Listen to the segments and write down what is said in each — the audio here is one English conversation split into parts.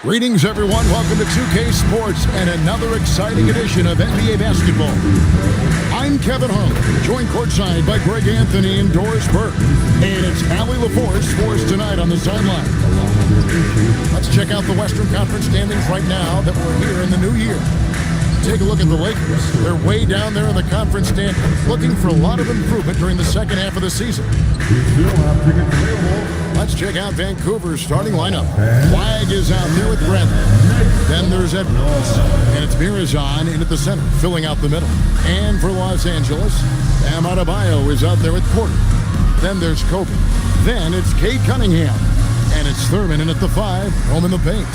Greetings, everyone. Welcome to 2K Sports and another exciting edition of NBA basketball. I'm Kevin Harlan, joined courtside by Greg Anthony and Doris Burke. And it's Allie LaForce for us tonight on the sideline. Let's check out the Western Conference standings right now that we're here in the new year. Take a look at the Lakers. They're way down there in the conference standings, looking for a lot of improvement during the second half of the season. Let's check out Vancouver's starting lineup. Flag is out there with Bradley. Then there's Edwards. And it's Mirazon in at the center, filling out the middle. And for Los Angeles, Bam Adebayo is out there with Porter. Then there's Kobe. Then it's Cade Cunningham. And it's Thurman in at the 5, home in the paint.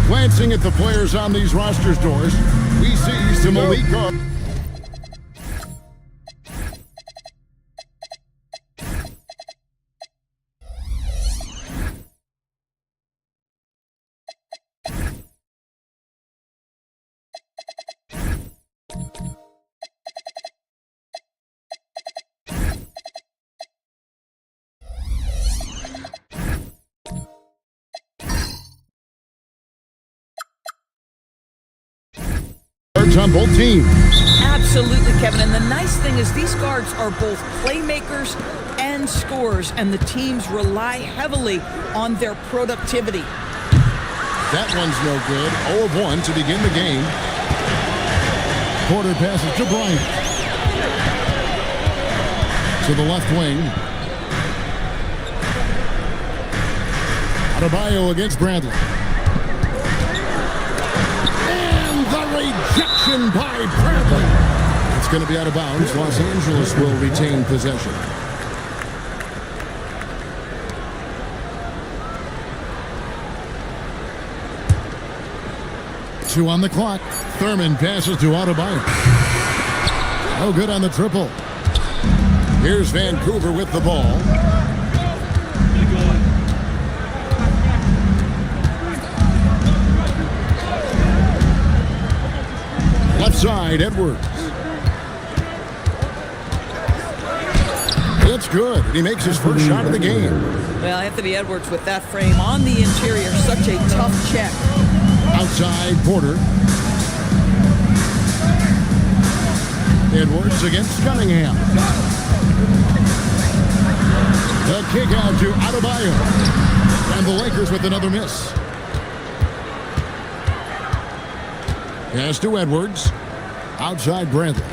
Glancing at the players on these rosters, Doris, we see some elite guards. On both teams. Absolutely, Kevin. And the nice thing is these guards are both playmakers and scorers, and the teams rely heavily on their productivity. That one's no good. 0 of 1 to begin the game. Porter passes to Bryant. To the left wing. Adebayo against Bradley. Rejection by Bradley. It's going to be out of bounds. Los Angeles will retain possession. Two on the clock. Thurman passes to Adebayo. No good on the triple. Here's Vancouver with the ball. Left side, Edwards. It's good. He makes his first shot of the game. Well, Anthony Edwards with that frame on the interior, such a tough check. Outside, Porter. Edwards against Cunningham. The kick out to Adebayo. And the Lakers with another miss. Pass to Edwards. Outside Bradley.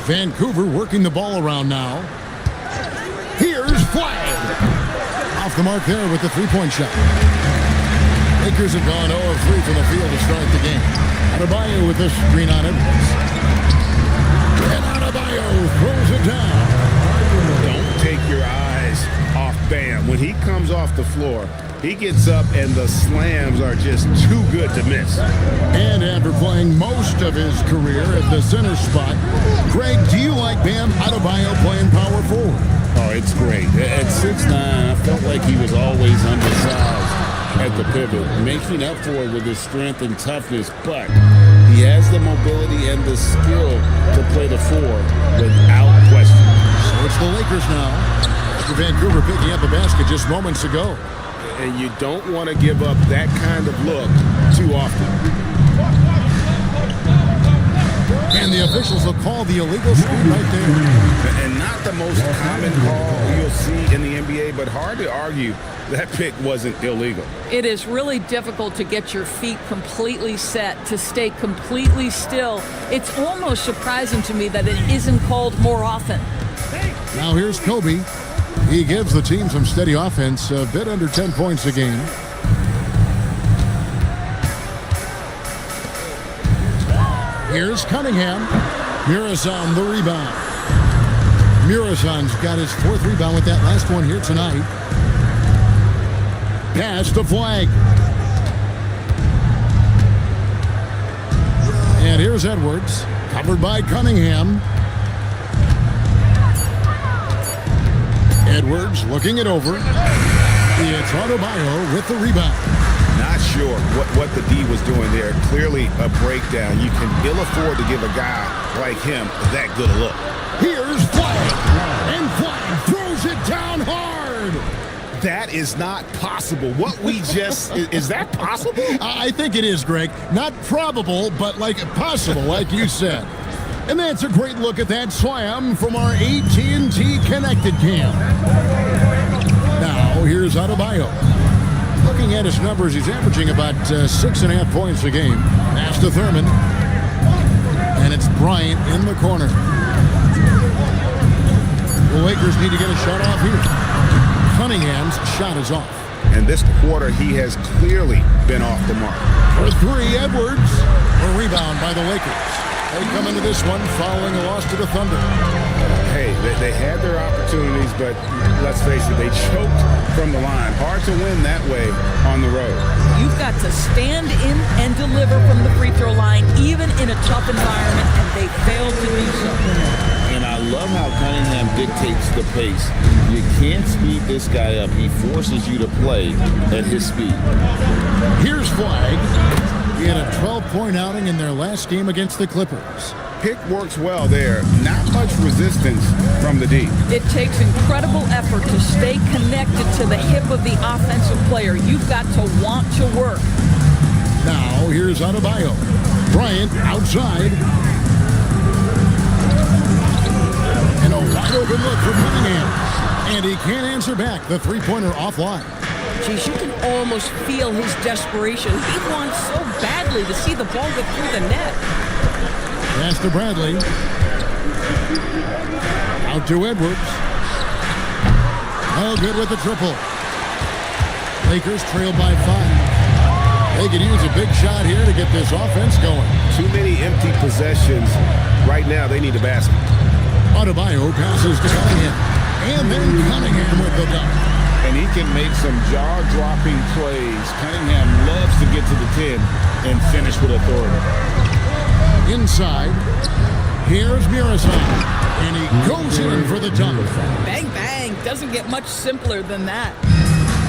Vancouver working the ball around now. Here's Flag. Off the mark there with the three-point shot. Lakers have gone 0 of 3 from the field to start the game. Adebayo with this screen on Edwards. And Adebayo throws it down. Don't take your eyes off Bam. When he comes off the floor, he gets up and the slams are just too good to miss. And after playing most of his career at the center spot, Greg, do you like Bam Adebayo playing power forward? Oh, it's great. At 6'9", I felt like he was always undersized at the pivot, making up for it with his strength and toughness, but he has the mobility and the skill to play the 4 without question. So it's the Lakers now. After Vancouver picking up a basket just moments ago. And you don't want to give up that kind of look too often. And the officials will call the illegal screen right there. And not the most common call you'll see in the NBA, but hard to argue that pick wasn't illegal. It is really difficult to get your feet completely set, to stay completely still. It's almost surprising to me that it isn't called more often. Now here's Kobe. He gives the team some steady offense, a bit under 10 points a game. Here's Cunningham. Mirazon the rebound. Mirazon's got his 4th rebound with that last one here tonight. Pass to Flag. And here's Edwards, covered by Cunningham. Edwards looking it over. It's Adebayo with the rebound. Not sure what the D was doing there. Clearly a breakdown. You can ill afford to give a guy like him that good a look. Here's Flag. And Flag throws Throws it down hard. That is not possible. What we just is that possible? I think it is, Greg. Not probable, but like possible, like you said. And that's a great look at that slam from our AT&T Connected Cam. Now, here's Adebayo. Looking at his numbers, he's averaging about 6.5 points a game. Pass to Thurman. And it's Bryant in the corner. The Lakers need to get a shot off here. Cunningham's shot is off. And this quarter, he has clearly been off the mark. For three, Edwards. A rebound by the Lakers. They come into this one following a loss to the Thunder. Hey, they had their opportunities, but let's face it, they choked from the line. Hard to win that way on the road. You've got to stand in and deliver from the free throw line, even in a tough environment, and they failed to do so. And I love how Cunningham dictates the pace. You can't speed this guy up. He forces you to play at his speed. Here's Flag. He had a 12-point outing in their last game against the Clippers. Pick works well there. Not much resistance from the D. It takes incredible effort to stay connected to the hip of the offensive player. You've got to want to work. Now, here's Adebayo. Bryant outside. And a wide open look for Cunningham. And he can't answer back. The three-pointer offline. Geez, you can almost feel his desperation. He wants so badly to see the ball go through the net. Pass to Bradley. Out to Edwards. Oh, good with the triple. Lakers trail by 5. They could use a big shot here to get this offense going. Too many empty possessions. Right now, they need a basket. Adebayo passes to Cunningham. And then Cunningham with the dunk. And he can make some jaw-dropping plays. Cunningham loves to get to the 10 and finish with authority. Inside, here's Murasov. And he goes in for the dunk. Bang, bang. Doesn't get much simpler than that.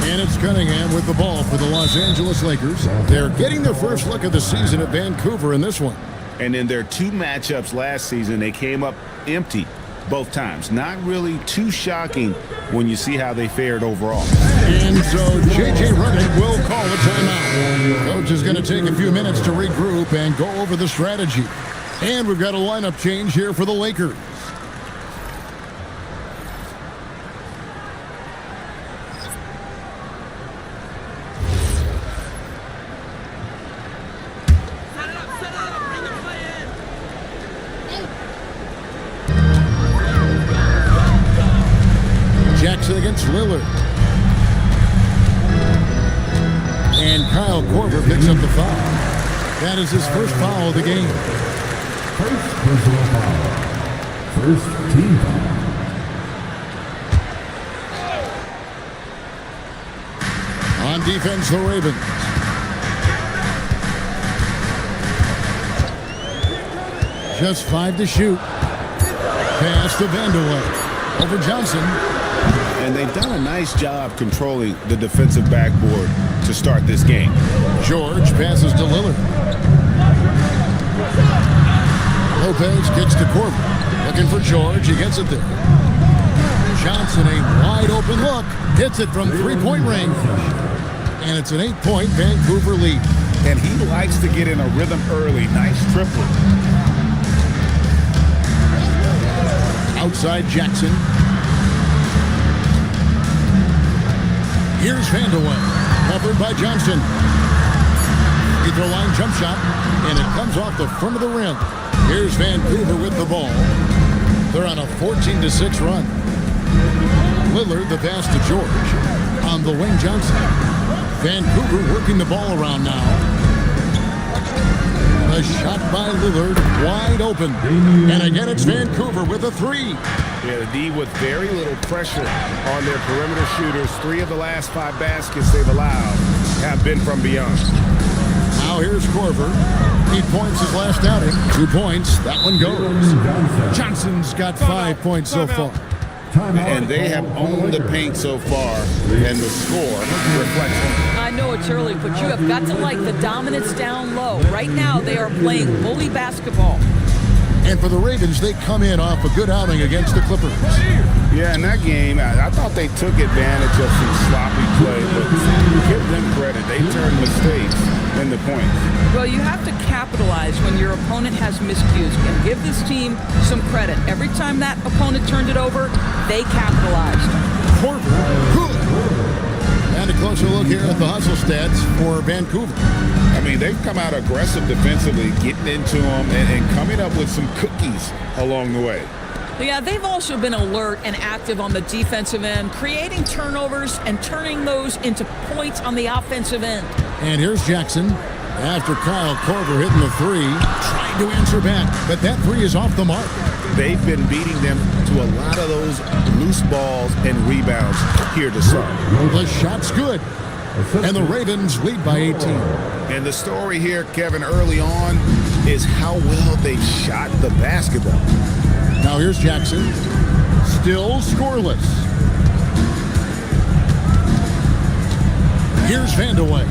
And it's Cunningham with the ball for the Los Angeles Lakers. They're getting their first look of the season at Vancouver in this one. And in their 2 matchups last season, they came up empty both times. Not really too shocking when you see how they fared overall. And so J.J. Redick will call a timeout. Coach is going to take a few minutes to regroup and go over the strategy. And we've got a lineup change here for the Lakers. Jackson against Lillard. And Kyle Korver picks up the foul. That is his first foul of the game. First personal foul. First team foul. On defense, the Ravens. Just 5 to shoot. Pass to Vanderway. Over Johnson. And they've done a nice job controlling the defensive backboard to start this game. George passes to Lillard. Lopez gets to Korver. Looking for George. He gets it there. Johnson, a wide open look. Hits it from three-point range. And it's an 8-point Vancouver lead. And he likes to get in a rhythm early. Nice triple. Outside Jackson. Here's Vanderway, covered by Johnson. Free throw line jump shot, and it comes off the front of the rim. Here's Vancouver with the ball. They're on a 14-6 run. Lillard, the pass to George. On the wing, Johnson. Vancouver working the ball around now. The shot by Lillard, wide open. And again, it's Vancouver with a 3. Yeah, the D with very little pressure on their perimeter shooters. 3 of the last 5 baskets they've allowed have been from beyond. Now here's Korver. 8 points his last outing. 2 points. That one goes. Johnson's got 5 points so far. And they have owned the paint so far, and the score reflects it. I know it's early, but you have got to like the dominance down low. Right now, they are playing bully basketball. And for the Ravens, they come in off a good outing against the Clippers. Yeah, in that game, I thought they took advantage of some sloppy play, but give them credit. They turned mistakes into points. Well, you have to capitalize when your opponent has miscues. And give this team some credit. Every time that opponent turned it over, they capitalized. Good. And a closer look here at the hustle stats for Vancouver. I mean, they've come out aggressive defensively, getting into them and coming up with some cookies along the way. Yeah, they've also been alert and active on the defensive end, creating turnovers and turning those into points on the offensive end. And here's Jackson after Kyle Korver hitting the three, trying to answer back, but that three is off the mark. They've been beating them to a lot of those loose balls and rebounds here to start. The shot's good, and the Ravens lead by 18. And the story here, Kevin, early on is how well they shot the basketball. Now here's Jackson, still scoreless. Here's Vandeweghe.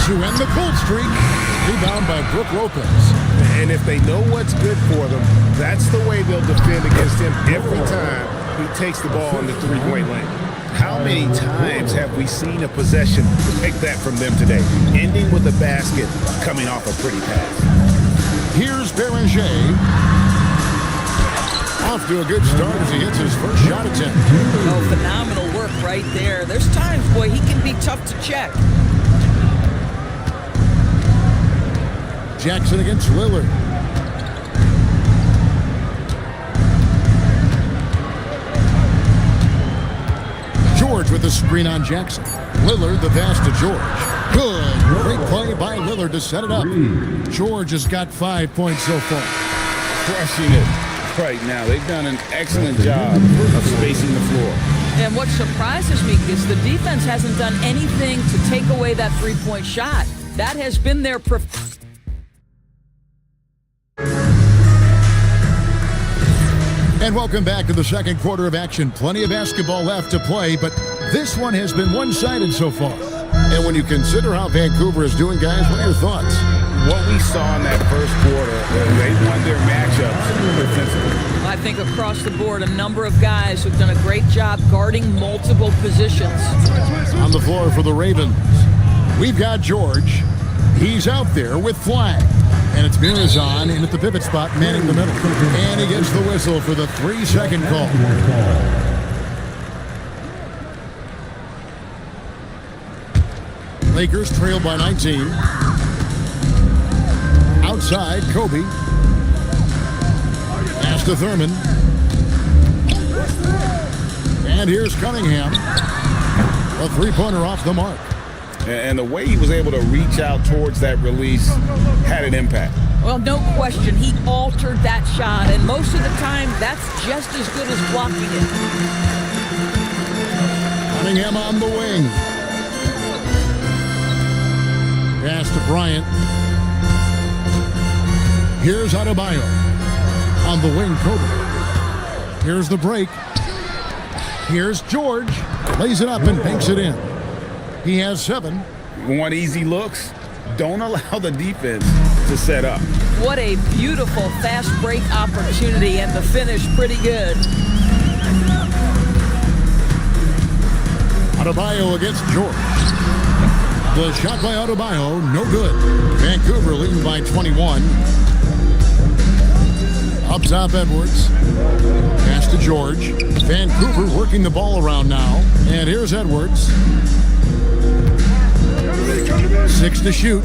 To end the cold streak, rebound by Brook Lopez. And if they know what's good for them, that's the way they'll defend against him every time he takes the ball in the three-point lane. How many times have we seen a possession like that from them today, ending with a basket coming off a pretty pass? Here's Beranger. Off to a good start as he hits his first shot attempt. Oh, phenomenal work right there. There's times, boy, he can be tough to check. Jackson against Lillard. George with the screen on Jackson. Lillard the pass to George. Good. Great play by Lillard to set it up. George has got 5 points so far. Crushing it right now. They've done an excellent job of spacing the floor. And what surprises me is the defense hasn't done anything to take away that three-point shot. That has been their And welcome back to the second quarter of action. Plenty of basketball left to play, but this one has been one-sided so far. And when you consider how Vancouver is doing, guys, what are your thoughts? What we saw in that first quarter, they won their matchups defensively. I think across the board, a number of guys who've done a great job guarding multiple positions. On the floor for the Ravens, we've got George. He's out there with flag. And it's Mirazon in at the pivot spot, manning the middle. And he gets the whistle for the 3-second call. Lakers trail by 19. Outside, Kobe. Pass to Thurman. And here's Cunningham. A three-pointer off the mark. And the way he was able to reach out towards that release had an impact. Well, no question, he altered that shot, and most of the time, that's just as good as blocking it. Cunningham on the wing. Pass to Bryant. Here's Adebayo. On the wing, Kobe. Here's the break. Here's George. Lays it up and banks it in. He has 7. You want easy looks? Don't allow the defense to set up. What a beautiful fast break opportunity, and the finish pretty good. Adebayo against George. The shot by Adebayo, no good. Vancouver leading by 21. Up top, Edwards. Pass to George. Vancouver working the ball around now. And here's Edwards. 6 to shoot.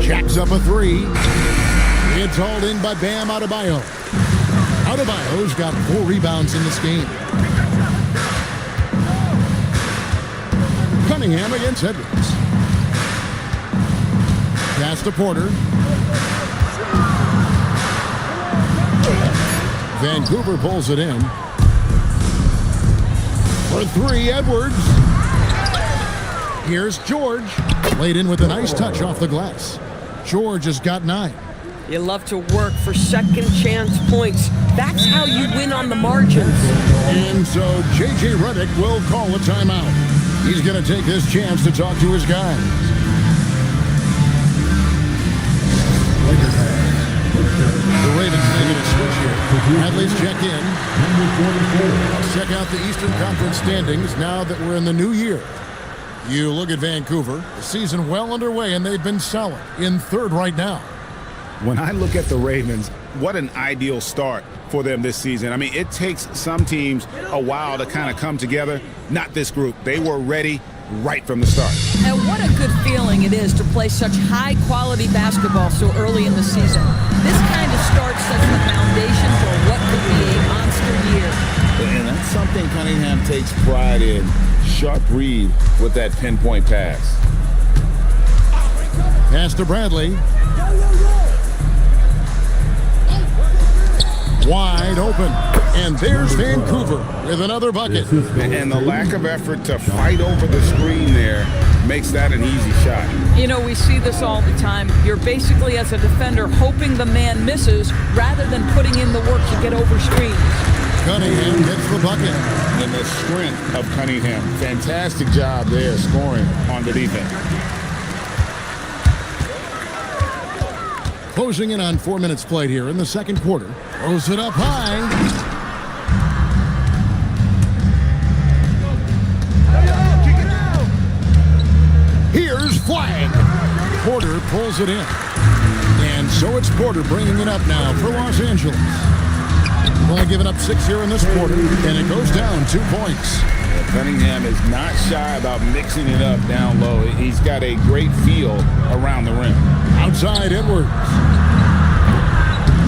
Jacks up a 3. It's hauled in by Bam Adebayo. Adebayo's got 4 rebounds in this game. Cunningham against Edwards. Pass to Porter. Vancouver pulls it in. For 3, Edwards. Here's George. Laid in with a nice touch off the glass. George has got 9. You love to work for second chance points. That's how you win on the margins. And so J.J. Redick will call a timeout. He's going to take this chance to talk to his guys. The Ravens making a switch here. Bradley's check in. Let's check out the Eastern Conference standings now that we're in the new year. You look at Vancouver, the season well underway, and they've been solid in third right now. When I look at the Ravens, what an ideal start for them this season. I mean, it takes some teams a while to kind of come together. Not this group. They were ready right from the start. And what a good feeling it is to play such high-quality basketball so early in the season. This kind of start sets the foundation for what could be a monster year. And that's something Cunningham takes pride in. Sharp read with that pinpoint pass. Pass to Bradley. Wide open. And there's Vancouver with another bucket. And the lack of effort to fight over the screen there makes that an easy shot. You know, we see this all the time. You're basically, as a defender, hoping the man misses rather than putting in the work to get over screens. Cunningham gets the bucket. And the strength of Cunningham. Fantastic job there scoring on the defense. Closing in on 4 minutes played here in the second quarter. Throws it up high. Here's flag. Porter pulls it in. And so it's Porter bringing it up now for Los Angeles. Only giving up 6 here in this quarter, and it goes down 2 points. Cunningham is not shy about mixing it up down low. He's got a great feel around the rim. Outside Edwards.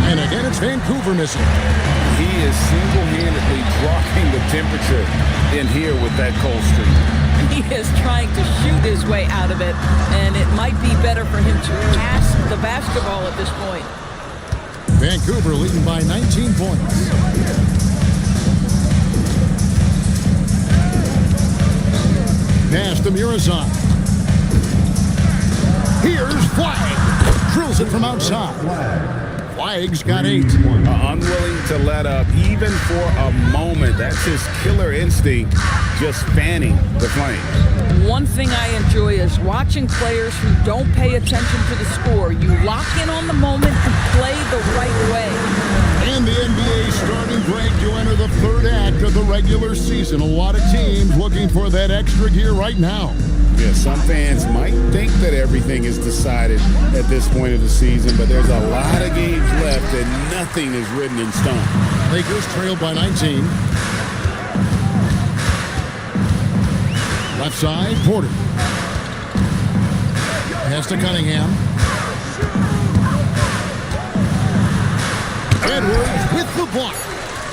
And again, it's Vancouver missing. He is single-handedly dropping the temperature in here with that cold streak. He is trying to shoot his way out of it, and it might be better for him to pass the basketball at this point. Vancouver leading by 19 points. Pass to Murazov. Here's Flag. Drills it from outside. Flag's got 8. Unwilling to let up even for a moment. That's his killer instinct, just fanning the flame. One thing I enjoy is watching players who don't pay attention to the score. You lock in on the moment and play the right way. And the NBA starting break to enter the third act of the regular season. A lot of teams looking for that extra gear right now. Yeah, some fans might think that everything is decided at this point of the season, but there's a lot of games left and nothing is written in stone. Lakers trailed by 19. Left side, Porter. Pass to Cunningham. Edwards with the block.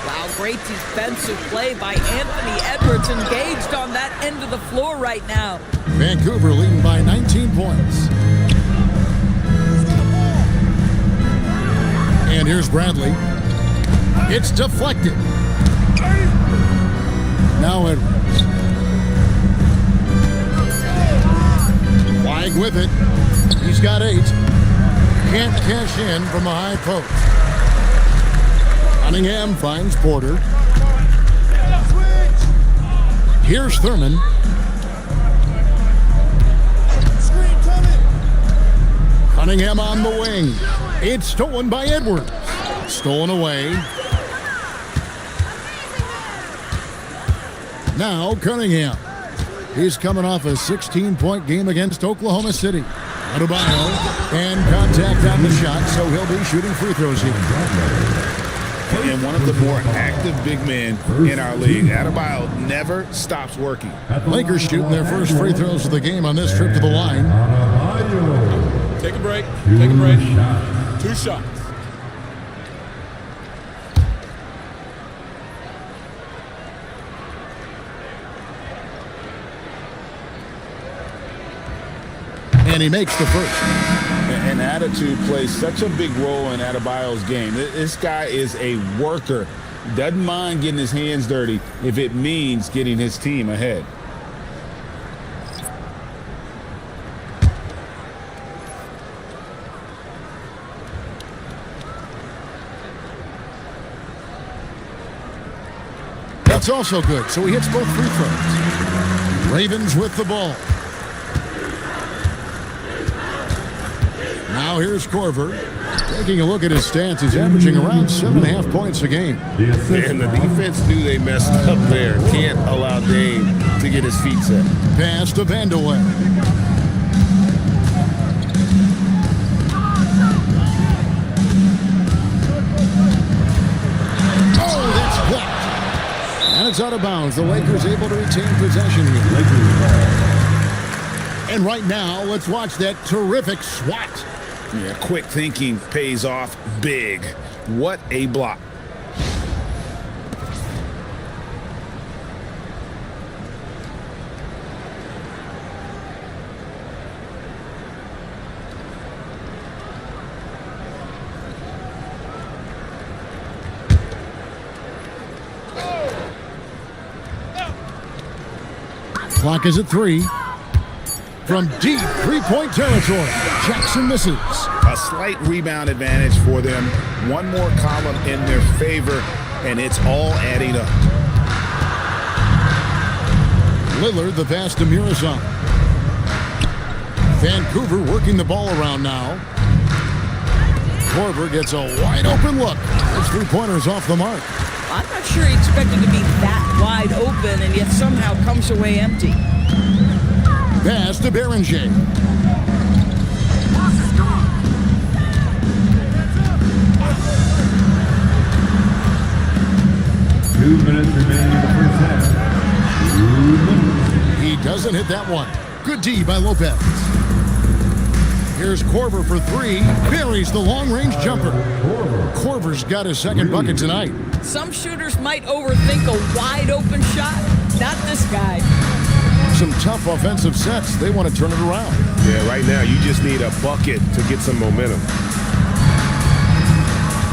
Wow, great defensive play by Anthony Edwards, engaged on that end of the floor right now. Vancouver leading by 19 points. And here's Bradley. It's deflected. Now Edwards. Flag with it. He's got 8. Can't cash in from the high post. Cunningham finds Porter. Here's Thurman. Cunningham on the wing. It's stolen by Edwards. Stolen away. Now Cunningham. He's coming off a 16-point game against Oklahoma City. Adebayo, and contact on the shot, so he'll be shooting free throws here. And one of the more active big men in our league. Adebayo never stops working. Lakers shooting their first free throws of the game on this trip to the line. Take a break. Take a break. 2 shots. And he makes the first. And attitude plays such a big role in Adebayo's game. This guy is a worker. Doesn't mind getting his hands dirty if it means getting his team ahead. That's also good, so he hits both free throws. Ravens with the ball. Now here's Korver. Taking a look at his stats, he's averaging around 7.5 points a game. And the defense knew they messed up there. Can't allow Dame to get his feet set. Pass to Vandeweghe. Oh, that's blocked. And it's out of bounds. The Lakers able to retain possession here. And right now, let's watch that terrific swat. Yeah, quick thinking pays off big. What a block. Clock is at 3. From deep three-point territory, Jackson misses. A slight rebound advantage for them. One more column in their favor, and it's all adding up. Lillard, the pass to Murazan. Vancouver working the ball around now. Korver gets a wide-open look. His three-pointer's off the mark. I'm not sure he expected to be that wide open and yet somehow comes away empty. Pass to Berenger. Two minutes remaining in the first half. 2 minutes. He doesn't hit that one. Good D by Lopez. Here's Korver for 3. Buries the long-range jumper. Korver's got his second bucket tonight. Some shooters might overthink a wide open shot. Not this guy. Some tough offensive sets. They want to turn it around. Yeah, right now you just need a bucket to get some momentum.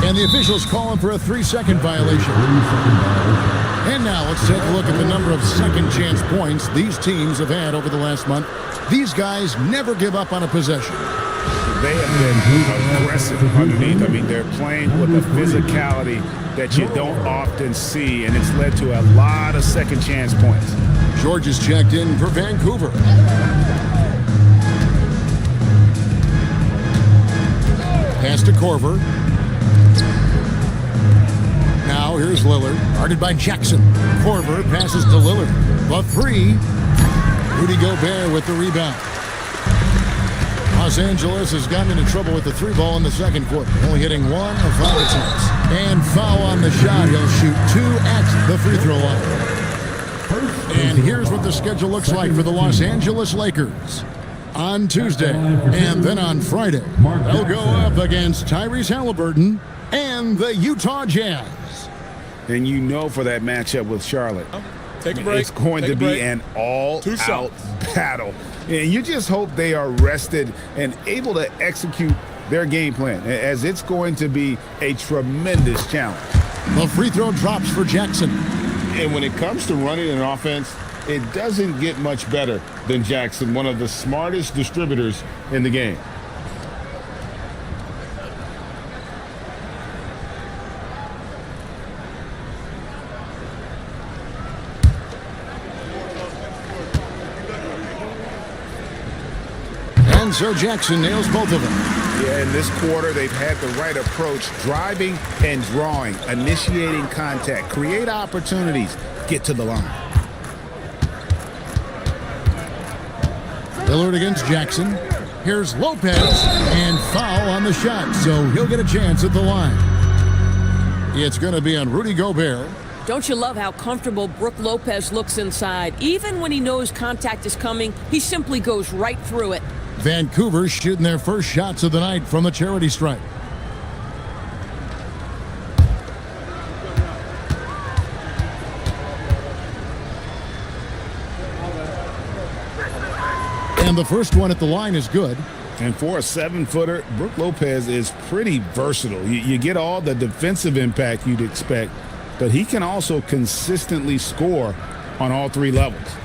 And the officials calling for a 3-second violation. And now let's take a look at the number of second chance points these teams have had over the last month. These guys never give up on a possession. They have been aggressive underneath. I mean, they're playing with a physicality that you don't often see, and it's led to a lot of second chance points. George is checked in for Vancouver. Pass to Korver. Now here's Lillard, guarded by Jackson. Korver passes to Lillard. The 3. Rudy Gobert with the rebound. Los Angeles has gotten into trouble with the 3 ball in the second quarter, only hitting 1 of 5 attempts. And foul on the shot. He'll shoot 2 at the free throw line. And here's what the schedule looks like for the Los Angeles Lakers. On Tuesday and then on Friday, they'll go up against Tyrese Halliburton and the Utah Jazz. And you know for that matchup with Charlotte, Take a break. it's going to be an all-out battle. And you just hope they are rested and able to execute their game plan, as it's going to be a tremendous challenge. The free throw drops for Jackson. And when it comes to running an offense, it doesn't get much better than Jackson, one of the smartest distributors in the game. And so Jackson nails both of them. Yeah, in this quarter, they've had the right approach, driving and drawing, initiating contact, create opportunities, get to the line. Lillard against Jackson. Here's Lopez, and foul on the shot, so he'll get a chance at the line. It's going to be on Rudy Gobert. Don't you love how comfortable Brook Lopez looks inside? Even when he knows contact is coming, he simply goes right through it. Vancouver shooting their first shots of the night from the charity stripe. And the first one at the line is good. And for a 7-footer, Brook Lopez is pretty versatile. You get all the defensive impact you'd expect, but he can also consistently score on all 3 levels.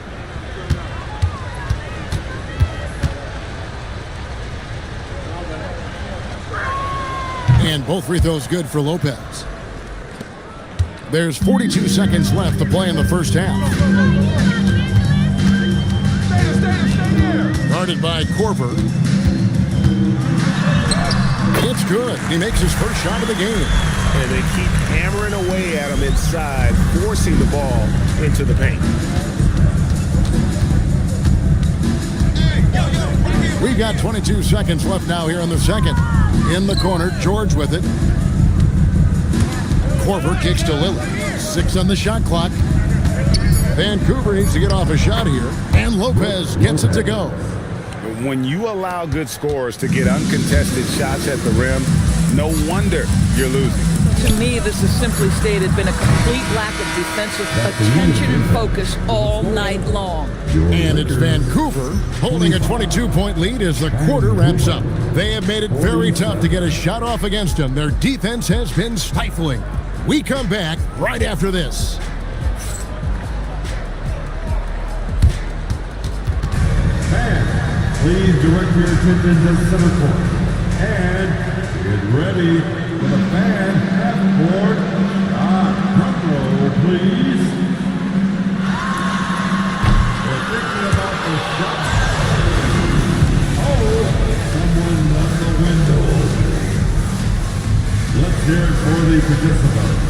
And both free throws good for Lopez. There's 42 seconds left to play in the first half. Guarded by Korver. It's good. He makes his first shot of the game. And they keep hammering away at him inside, forcing the ball into the paint. We've got 22 seconds left now here in the second. In the corner, George with it. Korver kicks to Lillard. 6 on the shot clock. Vancouver needs to get off a shot here. And Lopez gets it to go. When you allow good scorers to get uncontested shots at the rim, no wonder you're losing. To me, this is simply stated been a complete lack of defensive attention and focus all night long. And it's Vancouver holding a 22-point lead as the quarter wraps up. They have made it very tough to get a shot off against them. Their defense has been stifling. We come back right after this. Please direct your attention to center court. And get ready for the fan half-court shot. Front row, please. We're thinking about the shot. Oh, someone left the window. Let's hear it for the participants.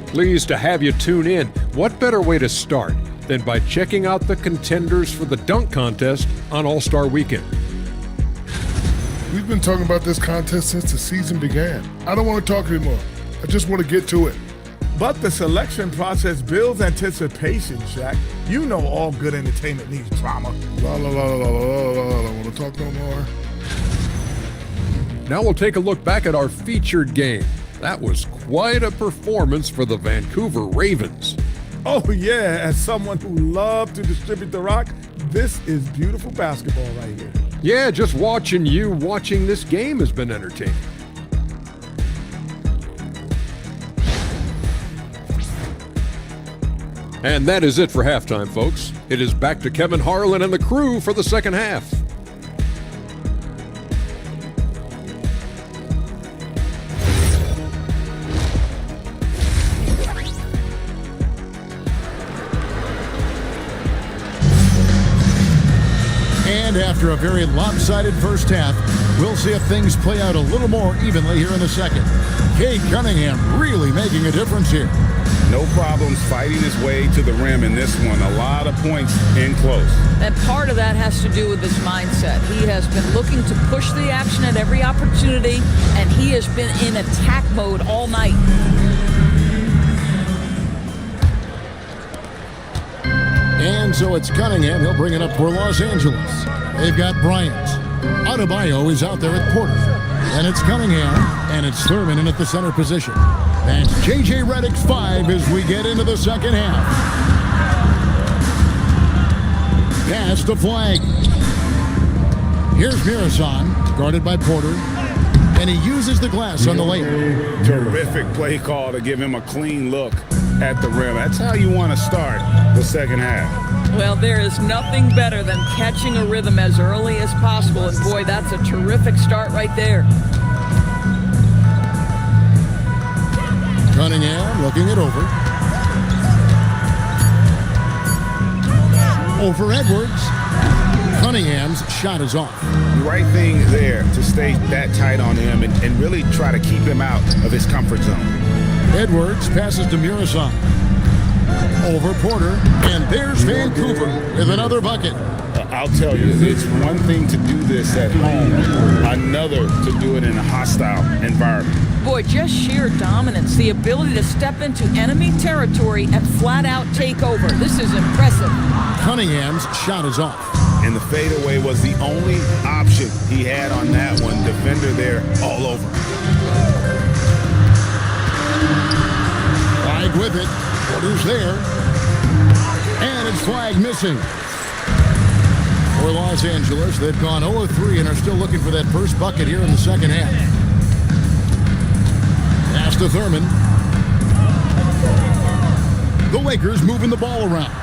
Pleased to have you tune in. What better way to start than by checking out the contenders for the dunk contest on All-Star Weekend? We've been talking about this contest since the season began. I don't want to talk anymore. I just want to get to it. But the selection process builds anticipation, Shaq. You know all good entertainment needs drama. La la la la la la la la. Want to talk no more? Now we'll take a look back at our featured game. That was quite a performance for the Vancouver Ravens. Oh yeah, as someone who loved to distribute the rock, this is beautiful basketball right here. Yeah, just watching this game has been entertaining. And that is it for halftime, folks. It is back to Kevin Harlan and the crew for the second half. And after a very lopsided first half, we'll see if things play out a little more evenly here in the second. Cade Cunningham really making a difference here. No problems fighting his way to the rim in this one. A lot of points in close. And part of that has to do with his mindset. He has been looking to push the action at every opportunity, and he has been in attack mode all night. And so it's Cunningham. He'll bring it up for Los Angeles. They've got Bryant. Adebayo is out there at Porter. And it's Cunningham, and it's Thurman in at the center position. And J.J. Redick's 5 as we get into the second half. Pass the flag. Here's Mirasan, guarded by Porter. And he uses the glass on the layup. Terrific play call to give him a clean look at the rim. That's how you want to start the second half. Well, there is nothing better than catching a rhythm as early as possible. And boy, that's a terrific start right there. Cunningham looking it over. Over Edwards. Cunningham's shot is off. The right thing there to stay that tight on him and really try to keep him out of his comfort zone. Edwards passes to Murasan. Over Porter, and there's Vancouver with another bucket. I'll tell you, it's one thing to do this at home, another to do it in a hostile environment. Boy, just sheer dominance, the ability to step into enemy territory and flat out take over. This is impressive. Cunningham's shot is off. And the fadeaway was the only option he had on that one. Defender there all over. Flag with it. Porter's there. And it's flag missing. For Los Angeles, they've gone 0-3 and are still looking for that first bucket here in the second half. Pass to Thurman. The Lakers moving the ball around.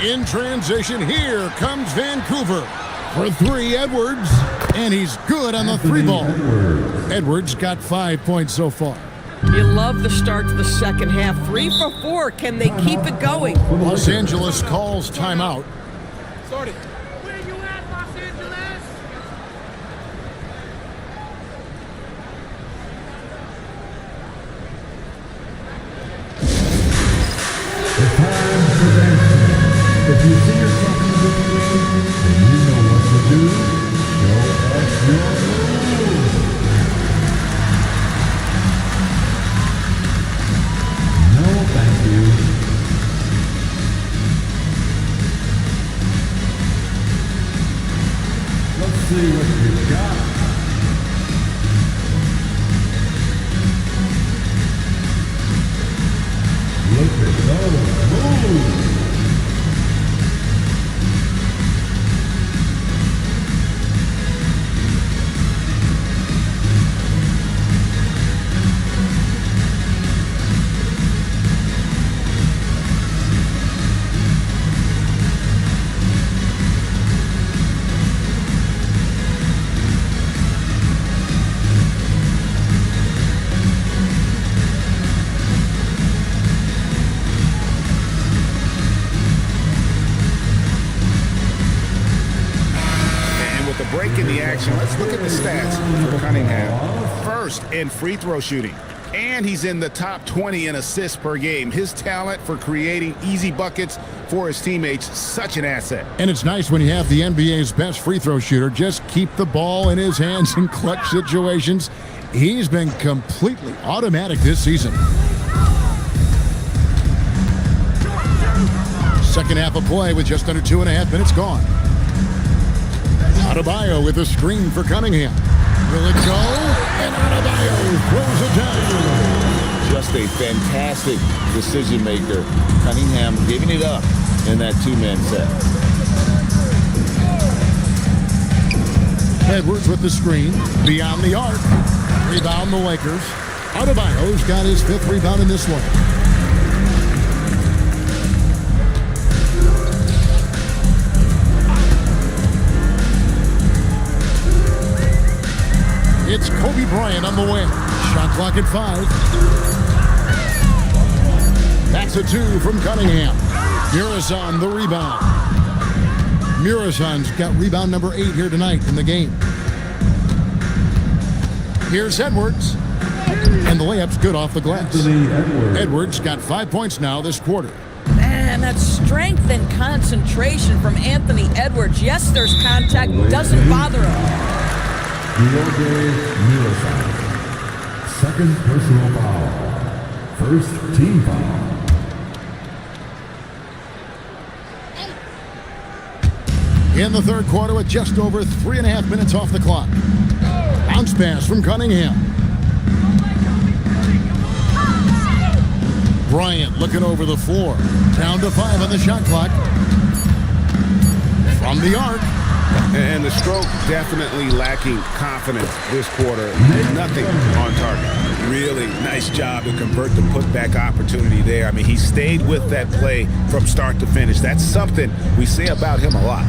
In transition, here comes Vancouver. For three, Edwards. And he's good on the three ball. Edwards got 5 points so far. You love the start to the second half. 3 for 4. Can they keep it going? Los Angeles calls timeout. Start it. Where you at, Los Angeles? It's time for dancing. If you see yourself in this game, then you know what to do. Show us your moves. No, thank you. Let's see what you got. Look at those moves. Break in the action. Let's look at the stats for Cunningham. First in free throw shooting. And he's in the top 20 in assists per game. His talent for creating easy buckets for his teammates, such an asset. And it's nice when you have the NBA's best free throw shooter just keep the ball in his hands in clutch situations. He's been completely automatic this season. Second half of play with just under 2.5 minutes gone. Adebayo with a screen for Cunningham. Will it go? And Adebayo throws it down. Just a fantastic decision maker. Cunningham giving it up in that two-man set. Edwards with the screen. Beyond the arc. Rebound the Lakers. Adebayo's got his 5th rebound in this one. It's Kobe Bryant on the wing. Shot clock at 5. That's a 2 from Cunningham. Muresan the rebound. Muresan's got rebound number 8 here tonight in the game. Here's Edwards. And the layup's good off the glass. Edwards got 5 points now this quarter. Man, that strength and concentration from Anthony Edwards. Yes, there's contact. Doesn't bother him. Second personal foul. First team foul. In the third quarter with just over 3.5 minutes off the clock. Bounce pass from Cunningham. Bryant looking over the floor. Down to 5 on the shot clock. From the arc. And the stroke definitely lacking confidence this quarter. Nothing on target. Really nice job to convert the putback opportunity there. I mean, he stayed with that play from start to finish. That's something we say about him a lot.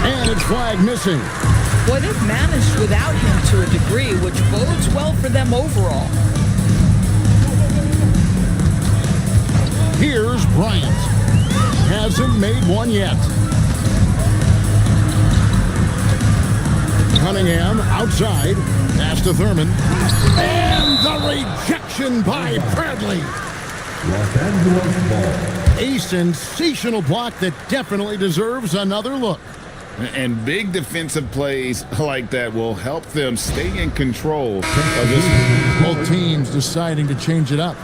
And it's flag missing. Boy, they've managed without him to a degree, which bodes well for them overall. Here's Bryant. Hasn't made one yet. Cunningham outside. Pass to Thurman. And the rejection by Bradley. Los Angeles ball. A sensational block that definitely deserves another look. And big defensive plays like that will help them stay in control of this. Both teams deciding to change it up.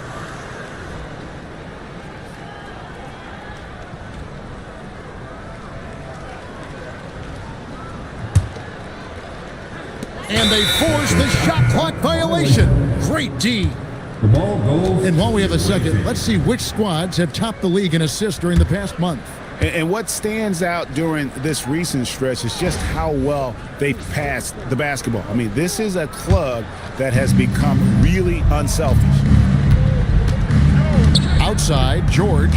And they force the shot clock violation. Great D. The ball goes. And while we have a second, let's see which squads have topped the league in assists during the past month. And what stands out during this recent stretch is just how well they've passed the basketball. I mean, this is a club that has become really unselfish. Outside, George.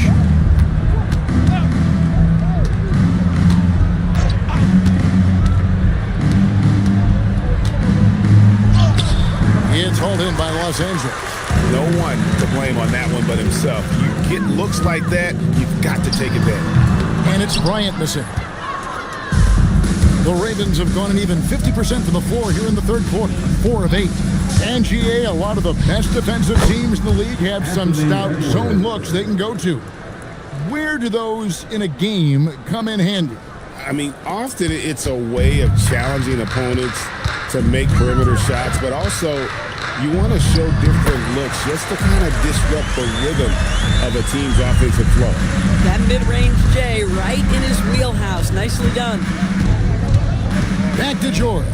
Los Angeles. No one to blame on that one but himself. You get looks like that, you've got to take advantage. And it's Bryant missing. The Ravens have gone an even 50% from the floor here in the third quarter, 4 of 8. And GA, a lot of the best defensive teams in the league have some stout zone looks they can go to. Where do those in a game come in handy? I mean, often it's a way of challenging opponents to make perimeter shots, but also you want to show different looks just to kind of disrupt the rhythm of a team's offensive flow. That mid-range J right in his wheelhouse. Nicely done. Back to George.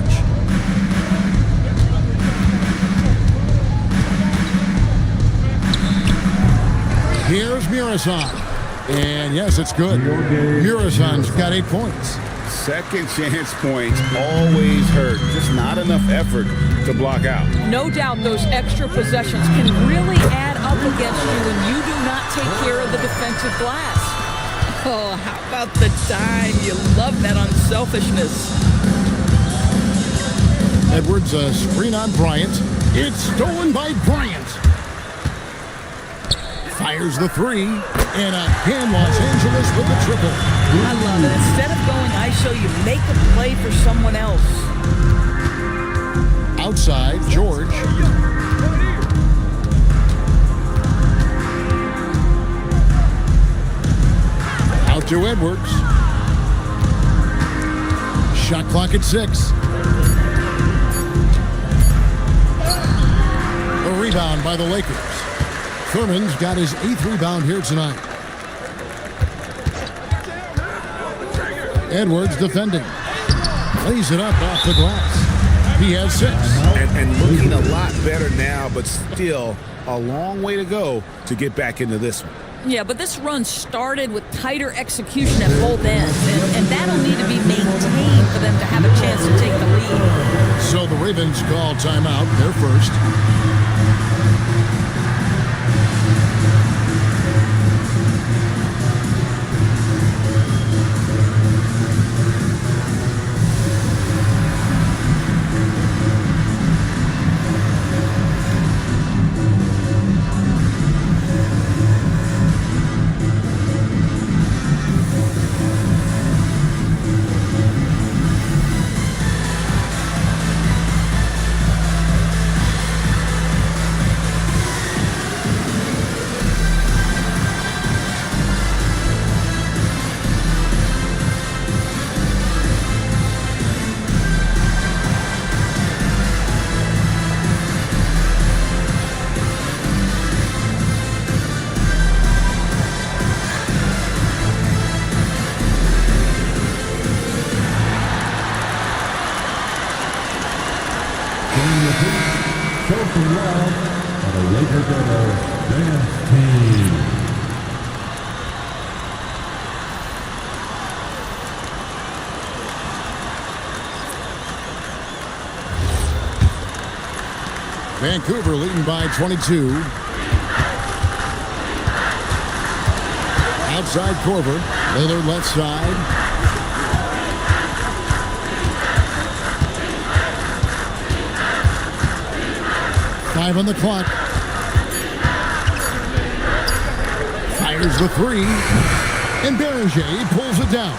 Here's Murison. And yes, it's good. Murison's got 8 points. Second chance points always hurt. Just not enough effort to block out. No doubt those extra possessions can really add up against you when you do not take care of the defensive glass. Oh, how about the dime? You love that unselfishness. Edwards, a screen on Bryant. It's stolen by Bryant. Fires the 3, and again Los Angeles with the triple. I love it. Instead of going ISO, you make a play for someone else. Outside, George. Out to Edwards. Shot clock at 6. A rebound by the Lakers. Thurman's got his 8th rebound here tonight. Edwards defending. Lays it up off the glass. He has 6. And looking a lot better now, but still a long way to go to get back into this one. Yeah, but this run started with tighter execution at both ends, and that'll need to be maintained for them to have a chance to take the lead. So the Ravens call timeout. They're first. Vancouver leading by 22. Outside Korver. Lillard left side. Five on the clock. Fires the 3. And Beranger pulls it down.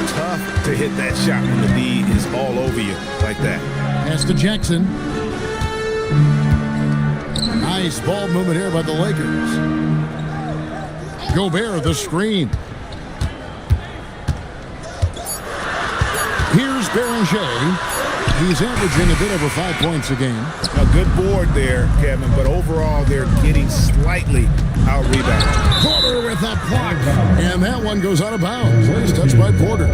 Tough to hit that shot when the lead is all over you like that. Pass to Jackson. Nice ball movement here by the Lakers. Gobert, the screen. Here's Beranger. He's averaging a bit over 5 points a game. A good board there, Kevin, but overall they're getting slightly out-rebounded. Porter with a block. And that one goes out of bounds. Nice touch by Porter.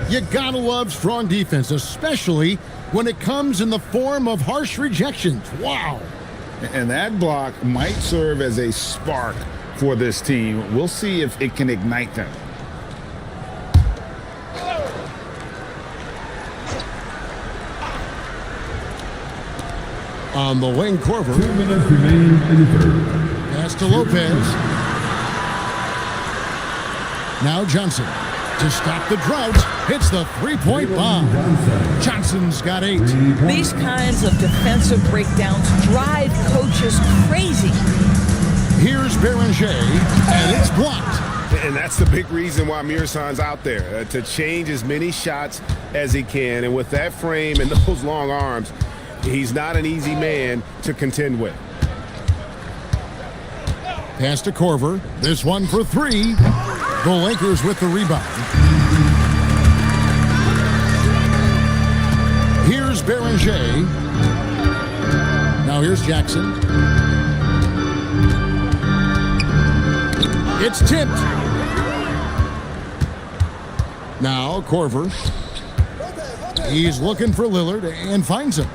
You gotta love strong defense, especially when it comes in the form of harsh rejections. Wow. And that block might serve as a spark for this team. We'll see if it can ignite them. On the wing, Korver. 2 minutes remaining in the third. Pass to Lopez. Now Johnson. To stop the drought, hits the three-point bomb. Johnson's got 8. These kinds of defensive breakdowns drive coaches crazy. Here's Beranger, and it's blocked. And that's the big reason why Mirsan's out there, to change as many shots as he can. And with that frame and those long arms, he's not an easy man to contend with. Pass to Korver. This one for 3. The Lakers with the rebound. Here's Beranger. Now here's Jackson. It's tipped. Now Korver. He's looking for Lillard and finds him.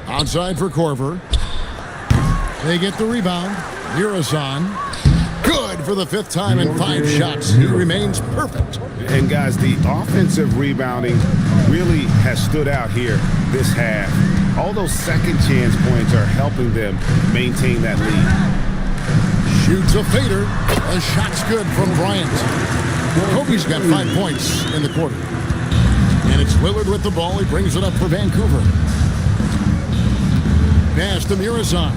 Outside for Korver. They get the rebound. Mirsan. Good for the 5th time in 5 shots. He remains perfect. And guys, the offensive rebounding really has stood out here this half. All those second chance points are helping them maintain that lead. Shoots a fader. The shot's good from Bryant. Kobe's got 5 points in the quarter. And it's Lillard with the ball. He brings it up for Vancouver. Pass to Mirsan.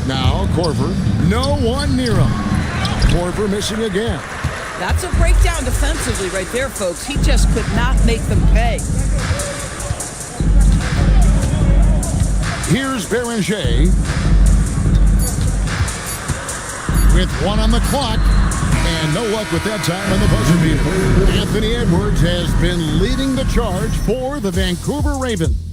Now Korver. No one near him. Korver missing again. That's a breakdown defensively right there, folks. He just could not make them pay. Here's Beranger. With 1 on the clock. And no luck with that time on the buzzer beater. Anthony Edwards has been leading the charge for the Vancouver Ravens.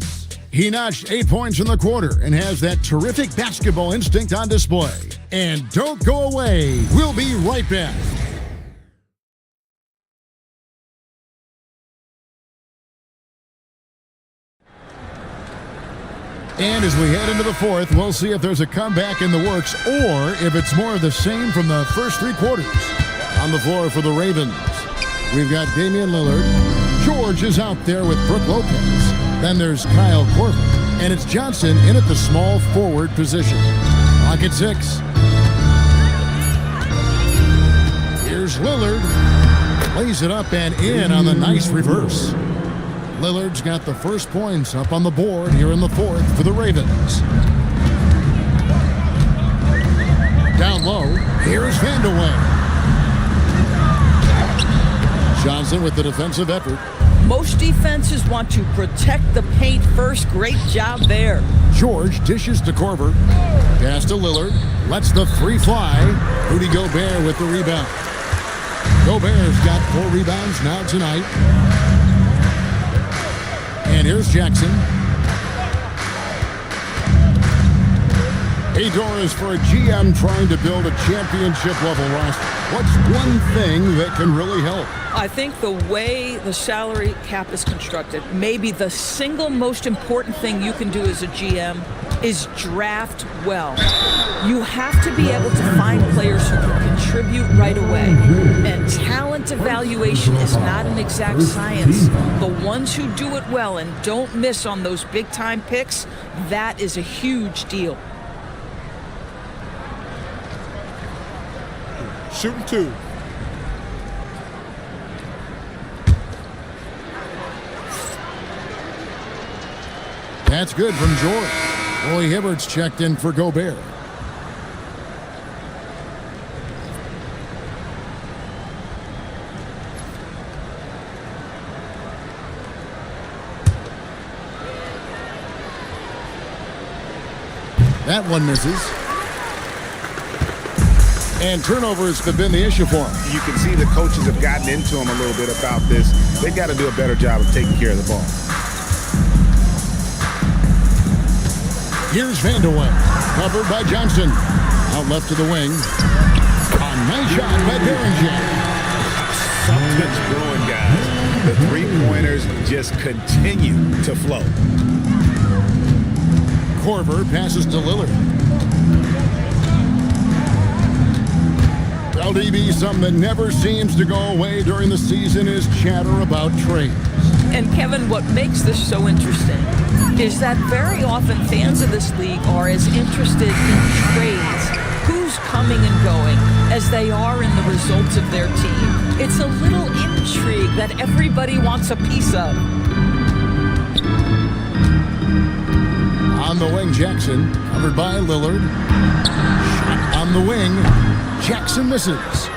He notched 8 points in the quarter and has that terrific basketball instinct on display. And don't go away. We'll be right back. And as we head into the 4th, we'll see if there's a comeback in the works or if it's more of the same from the first 3 quarters. On the floor for the Ravens, we've got Damian Lillard. George is out there with Brook Lopez. Then there's Kyle Korver. And it's Johnson in at the small forward position. Clock at 6. Here's Lillard. Lays it up and in on the nice reverse. Lillard's got the first points up on the board here in the 4th for the Ravens. Down low, here's Vandeweghe. Johnson with the defensive effort. Most defenses want to protect the paint first. Great job there. George dishes to Korver. Pass to Lillard. Lets the 3 fly. Rudy Gobert with the rebound. Gobert's got 4 rebounds now tonight. And here's Jackson. Hey, Doris, for a GM trying to build a championship-level roster, what's one thing that can really help? I think the way the salary cap is constructed, maybe the single most important thing you can do as a GM is draft well. You have to be able to find players who can contribute right away. And talent evaluation is not an exact science. The ones who do it well and don't miss on those big-time picks, that is a huge deal. Shooting 2. That's good from George. Roy Hibbert's checked in for Gobert. That one misses. And turnovers have been the issue for him. You can see the coaches have gotten into him a little bit about this. They've got to do a better job of taking care of the ball. Here's Vandeweghe, covered by Johnson. Out left to the wing. A nice shot by Beranger. Something's brewing, guys. The 3-pointers just continue to flow. Korver passes to Lillard. LDB, something that never seems to go away during the season is chatter about trades. And Kevin, what makes this so interesting is that very often fans of this league are as interested in trades who's coming and going as they are in the results of their team. It's a little intrigue that everybody wants a piece of. On the wing, Jackson, covered by Lillard. Shot on the wing. Jackson misses.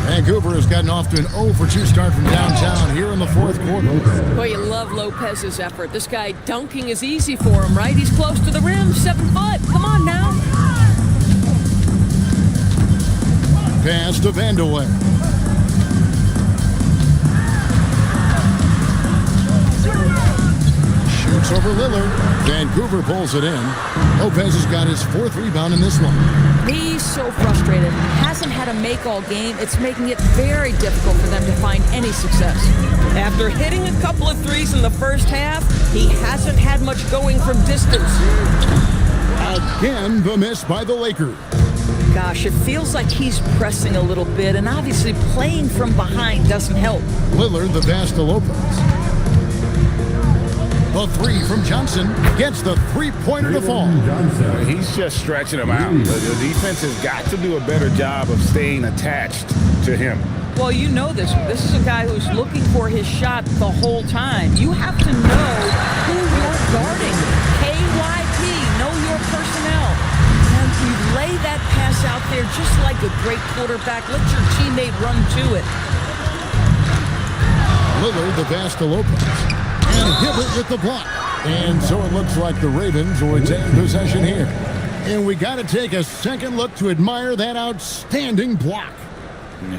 Vancouver has gotten off to an 0-for-2 start from downtown here in the fourth quarter. Boy, you love Lopez's effort. This guy dunking is easy for him, right? He's close to the rim, 7 foot. Come on now. Pass to Vandeweghe. Shoots over Lillard. Vancouver pulls it in. Lopez has got his 4th rebound in this one. He's so frustrated. Hasn't had a make all game. It's making it very difficult for them to find any success. After hitting a couple of threes in the first half, he hasn't had much going from distance. Again, the miss by the Lakers. Gosh, it feels like he's pressing a little bit, and obviously playing from behind doesn't help. Lillard, the pass to Lopez. The 3 from Johnson gets the three-pointer to fall. He's just stretching him out. The defense has got to do a better job of staying attached to him. Well, you know this. This is a guy who's looking for his shot the whole time. You have to know who you're guarding. KYP, know your personnel. And you lay that pass out there just like a great quarterback. Let your teammate run to it. Lillard, the pass to Lopez. And Hibbert with the block. And so it looks like the Ravens will retain possession here. And we got to take a second look to admire that outstanding block.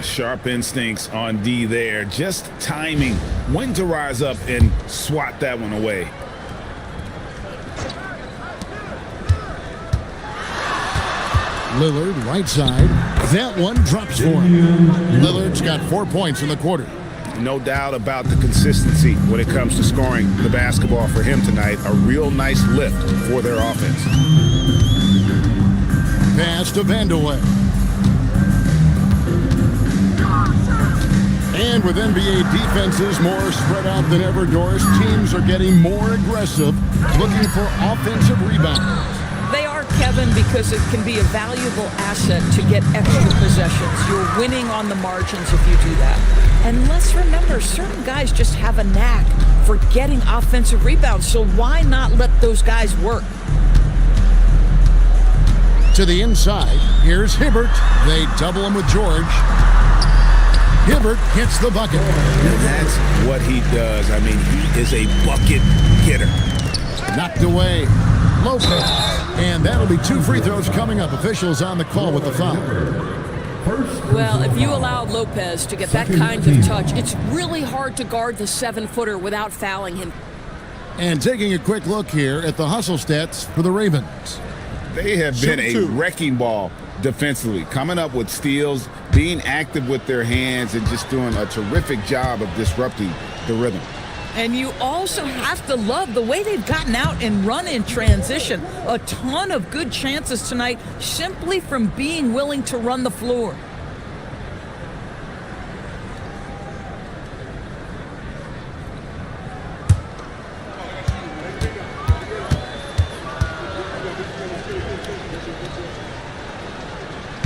Sharp instincts on D there. Just timing when to rise up and swat that one away. Lillard, right side. That one drops for him. Lillard's got 4 points in the quarter. No doubt about the consistency when it comes to scoring the basketball for him tonight. A real nice lift for their offense. Pass to Vandeweghe. And with NBA defenses more spread out than ever, Doris, teams are getting more aggressive, looking for offensive rebounds. They are, Kevin, because it can be a valuable asset to get extra possessions. You're winning on the margins if you do that. And let's remember, certain guys just have a knack for getting offensive rebounds, so why not let those guys work? To the inside, here's Hibbert. They double him with George. Hibbert hits the bucket. And that's what he does. I mean, he is a bucket getter. Knocked away. Lopez. And that'll be 2 free throws coming up. Officials on the call with the foul. Well, if you allow Lopez to get that kind of touch, it's really hard to guard the 7-footer without fouling him. And taking a quick look here at the hustle stats for the Ravens. They have been a wrecking ball defensively, coming up with steals, being active with their hands, and just doing a terrific job of disrupting the rhythm. And you also have to love the way they've gotten out and run in transition. A ton of good chances tonight simply from being willing to run the floor.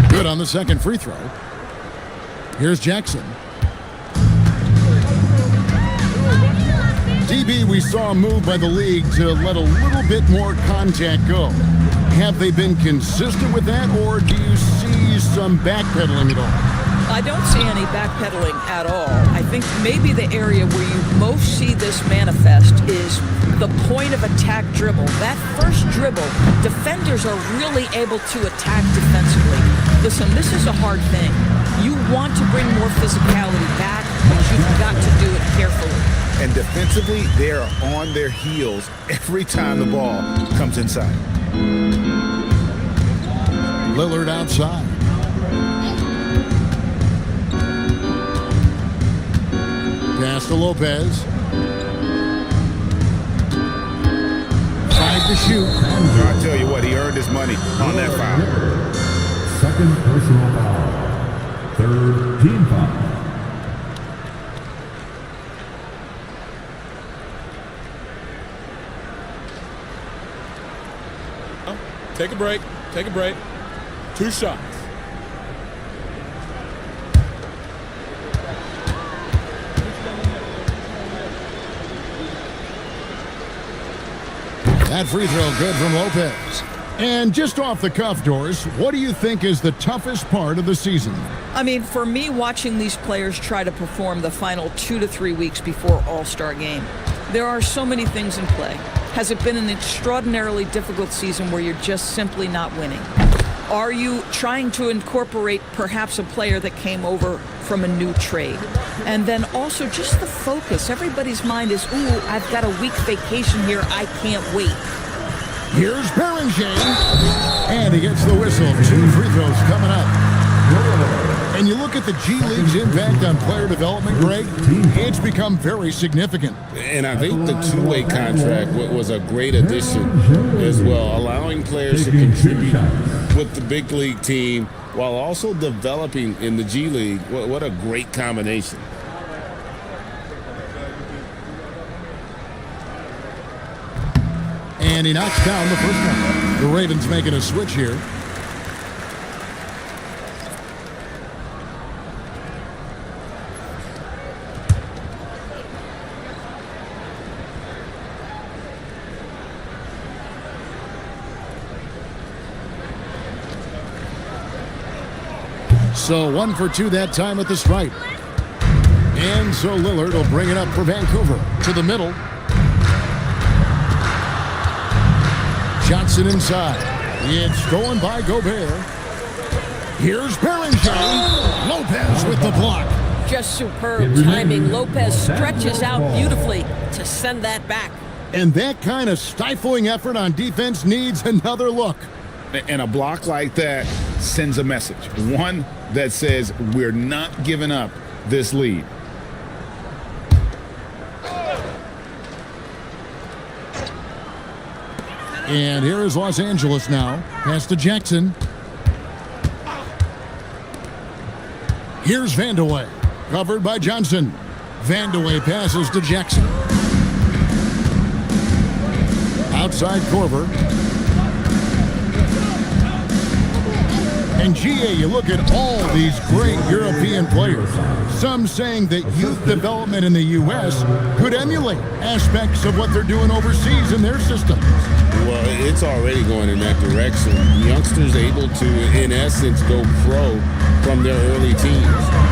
Good on the second free throw. Here's Jackson. DB, we saw a move by the league to let a little bit more contact go. Have they been consistent with that, or do you see some backpedaling at all? I don't see any backpedaling at all. I think maybe the area where you most see this manifest is the point of attack dribble. That first dribble, defenders are really able to attack defensively. Listen, this is a hard thing. You want to bring more physicality back, but you've got to do it carefully. And defensively, they are on their heels every time the ball comes inside. Lillard outside. Pass to Lopez. 5 to shoot. I tell you what, he earned his money on that foul. Second personal foul. Third team foul. Take a break. Take a break. 2 shots. That free throw good from Lopez. And just off the cuff, Doris, what do you think is the toughest part of the season? I mean, for me, watching these players try to perform the final 2 to 3 weeks before All-Star game, there are so many things in play. Has it been an extraordinarily difficult season where you're just simply not winning? Are you trying to incorporate perhaps a player that came over from a new trade? And then also just the focus. Everybody's mind is, ooh, I've got a week vacation here. I can't wait. Here's Berenger, and he gets the whistle. 2 free throws coming up. And you look at the G League's impact on player development, Greg, it's become very significant. And I think the two-way contract was a great addition as well, allowing players to contribute with the big league team while also developing in the G League. What a great combination. And he knocks down the first one. The Ravens making a switch here. So 1 for 2 that time at the stripe. And so Lillard will bring it up for Vancouver to the middle. Johnson inside. It's going by Gobert. Here's Berenger. Lopez with the block. Just superb timing. Lopez stretches out beautifully to send that back. And that kind of stifling effort on defense needs another look. And a block like that sends a message. One that says we're not giving up this lead. And here is Los Angeles now. Pass to Jackson. Here's Vandeweghe. Covered by Johnson. Vandeweghe passes to Jackson. Outside Korver. And GA, you look at all these great European players. Some saying that youth development in the U.S. could emulate aspects of what they're doing overseas in their systems. Well, it's already going in that direction. Youngsters able to, in essence, go pro from their early teens.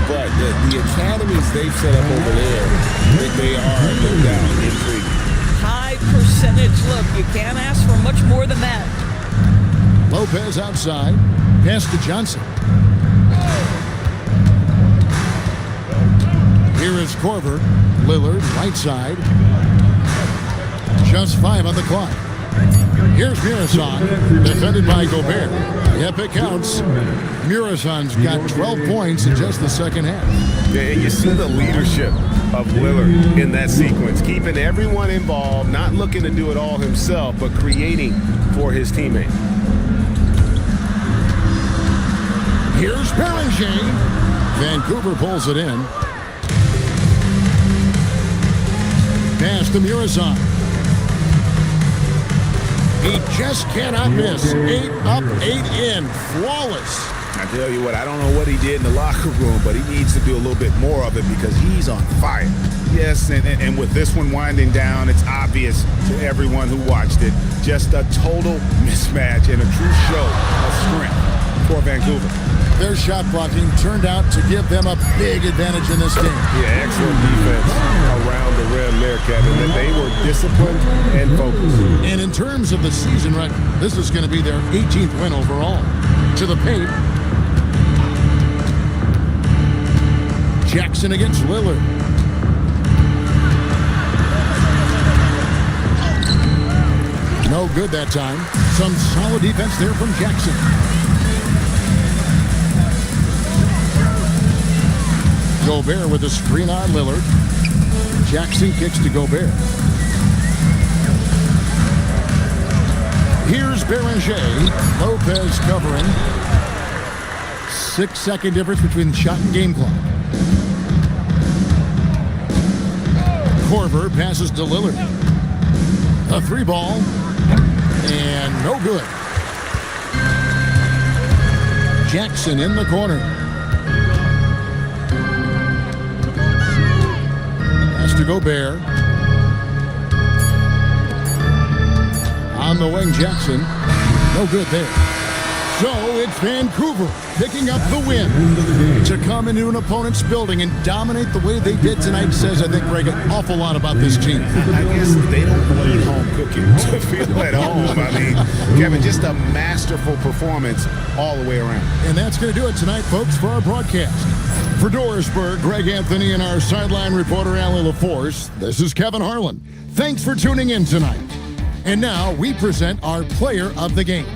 But the academies they've set up over there, they are, no doubt, intriguing. High percentage look. You can't ask for much more than that. Lopez outside. Pass to Johnson. Here is Korver. Lillard, right side. Just 5 on the clock. Here's Murison, defended by Gobert. Yep, it counts. Murison's got 12 points in just the second half. Yeah, and you see the leadership of Lillard in that sequence, keeping everyone involved, not looking to do it all himself, but creating for his teammate. Here's Berenger. Vancouver pulls it in. Pass to Murison. He just cannot miss. 8 up, 8 in. Flawless. I tell you what, I don't know what he did in the locker room, but he needs to do a little bit more of it because he's on fire. Yes, and with this one winding down, it's obvious to everyone who watched it. Just a total mismatch and a true show of strength for Vancouver. Their shot blocking turned out to give them a big advantage in this game. Yeah, excellent defense around the rim there, Kevin. That they were disciplined and focused. And in terms of the season record, this is going to be their 18th win overall. To the paint. Jackson against Lillard. No good that time. Some solid defense there from Jackson. Gobert with a screen on Lillard. Jackson kicks to Gobert. Here's Berenger. Lopez covering. 6-second difference between the shot and game clock. Korver passes to Lillard. A 3-ball. And no good. Jackson in the corner. Has to go Bear. On the wing, Jackson. No good there. So it's Vancouver picking up the win. To come into an opponent's building and dominate the way they did tonight says, I think, Greg, an awful lot about this team. I guess they don't play home cooking to feel at home. I mean, Kevin, just a masterful performance all the way around. And that's going to do it tonight, folks, for our broadcast. For Dorisburg, Greg Anthony and our sideline reporter, Allie LaForce, this is Kevin Harlan. Thanks for tuning in tonight. And now we present our player of the game.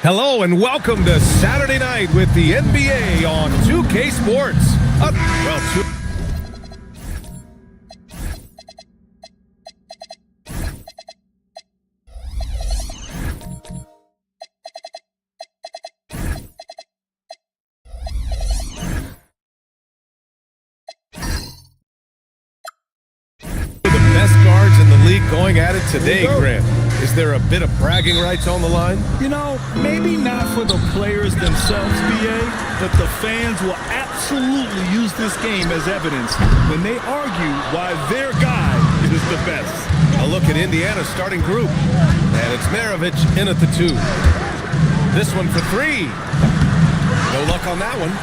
Hello and welcome to Saturday night with the NBA on 2K Sports. The best guards in the league going at it today, Grant. Is there a bit of bragging rights on the line? You know, maybe not for the players themselves, BA, but the fans will absolutely use this game as evidence when they argue why their guy is the best. A look at Indiana's starting group. And it's Maravich in at the 2. This one for 3. No luck on that one.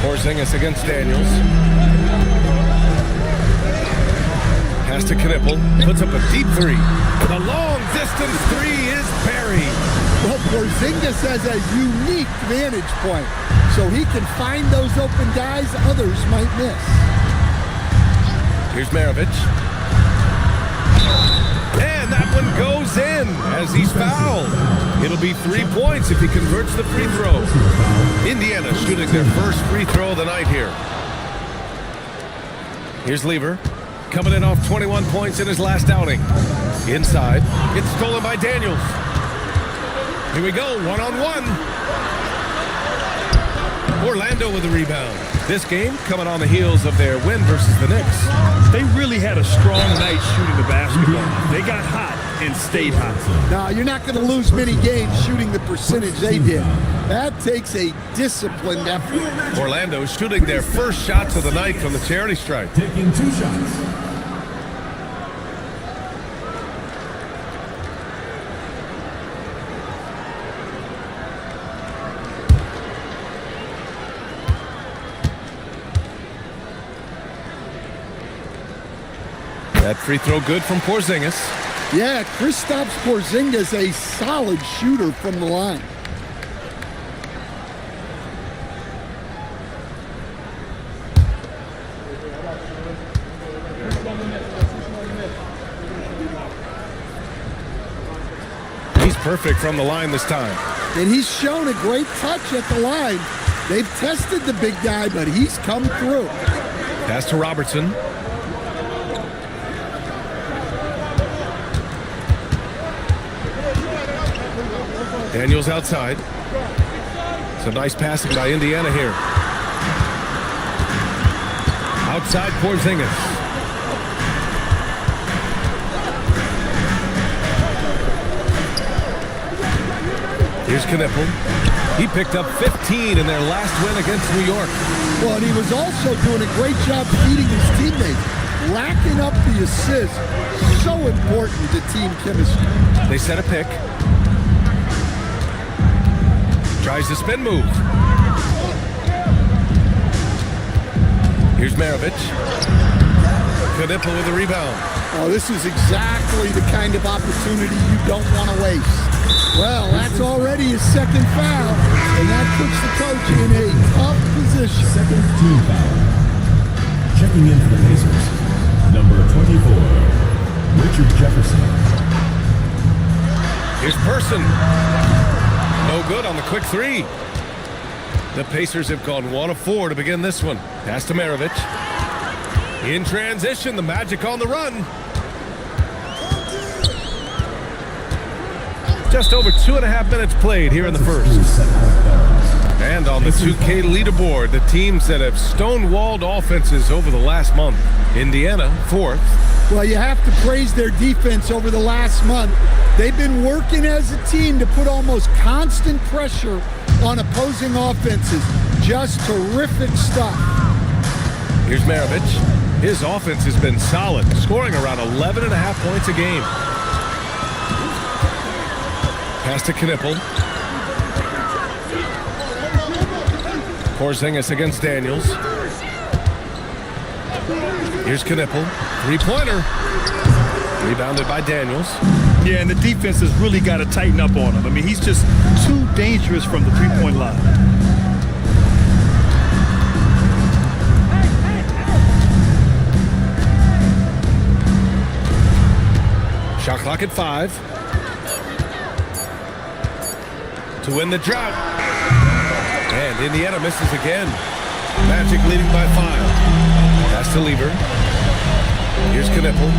Porzingis against Daniels. Pass to Knipple, puts up a deep 3. The long-distance 3 is buried. Well, Porzingis has a unique vantage point, so he can find those open guys others might miss. Here's Maravich. And that one goes in as he's fouled. It'll be 3 points if he converts the free throw. Indiana shooting their first free throw of the night here. Here's Lever. Coming in off 21 points in his last outing. Inside, it's stolen by Daniels. Here we go, one-on-one. Orlando with the rebound. This game coming on the heels of their win versus the Knicks. They really had a strong night shooting the basketball. They got hot and stayed hot. Now, you're not going to lose many games shooting the percentage they did. That takes a disciplined effort. Orlando shooting their first shots of the night from the charity stripe. Taking 2 shots. That free throw good from Porzingis. Yeah, Kristaps Porzingis, a solid shooter from the line. He's perfect from the line this time. And he's shown a great touch at the line. They've tested the big guy, but he's come through. Pass to Robertson. Daniels outside. It's a nice passing by Indiana here. Outside Porzingis. Here's Knipple. He picked up 15 in their last win against New York. Well, and he was also doing a great job feeding his teammates, racking up the assists. So important to team chemistry. They set a pick. Tries the spin move. Here's Maravich. Knipple with the rebound. Oh, this is exactly the kind of opportunity you don't want to waste. Well, that's already his second foul, and that puts the coach in a tough position. Second team foul. Checking in for the Pacers, number 24, Richard Jefferson. Here's Person. No good on the quick 3. The Pacers have gone 1 of 4 to begin this one. Pass to Maravich. In transition, the Magic on the run. Just over 2.5 minutes played here in the first. And on the 2K leaderboard, the teams that have stonewalled offenses over the last month. Indiana, 4th. Well, you have to praise their defense over the last month. They've been working as a team to put almost constant pressure on opposing offenses. Just terrific stuff. Here's Maravich. His offense has been solid, scoring around 11.5 points a game. Pass to Knipple. Porzingis against Daniels. Here's Knipple. 3-pointer. Rebounded by Daniels. Yeah, and the defense has really got to tighten up on him. I mean, he's just too dangerous from the three-point line. Shot clock at 5. to win the drought. And Indiana misses again. Magic leading by 5. Pass to Lever. Here's Knipple.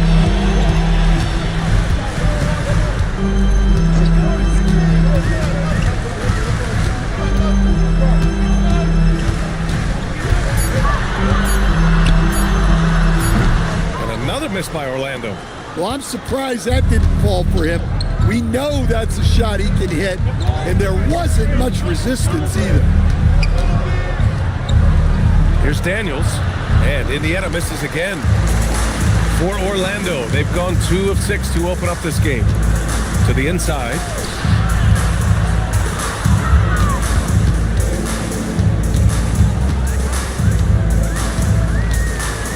And another miss by Orlando. Well, I'm surprised that didn't fall for him. We know that's a shot he can hit, and there wasn't much resistance either. Here's Daniels, and Indiana misses again. For Orlando, they've gone 2 of 6 to open up this game. To the inside.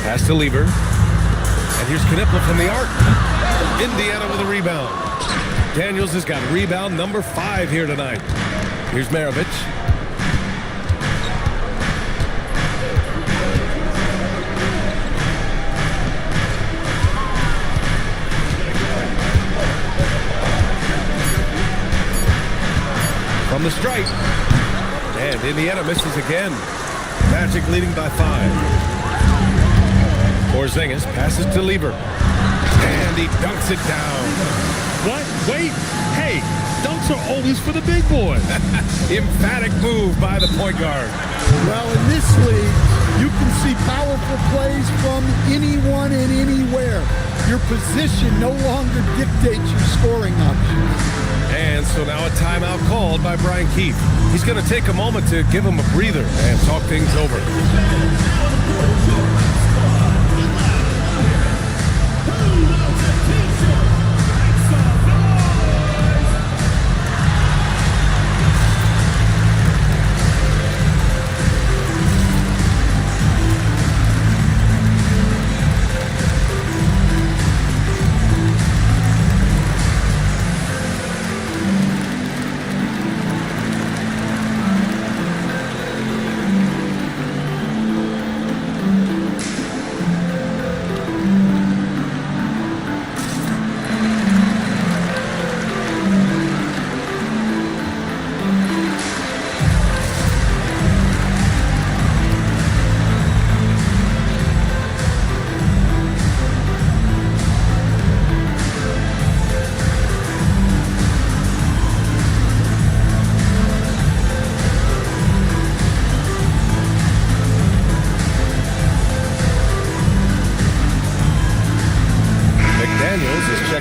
Pass to Lever. And here's Knipple from the arc. Indiana with a rebound. Daniels has got rebound number 5 here tonight. Here's Maravich. From the stripe. And Indiana misses again. Magic leading by 5. Porzingis passes to Lever. And he dunks it down. What? Wait. Hey, dunks are always for the big boy. Emphatic move by the point guard. Well, in this league, you can see powerful plays from anyone and anywhere. Your position no longer dictates your scoring options. And so now a timeout called by Brian Keefe. He's going to take a moment to give him a breather and talk things over.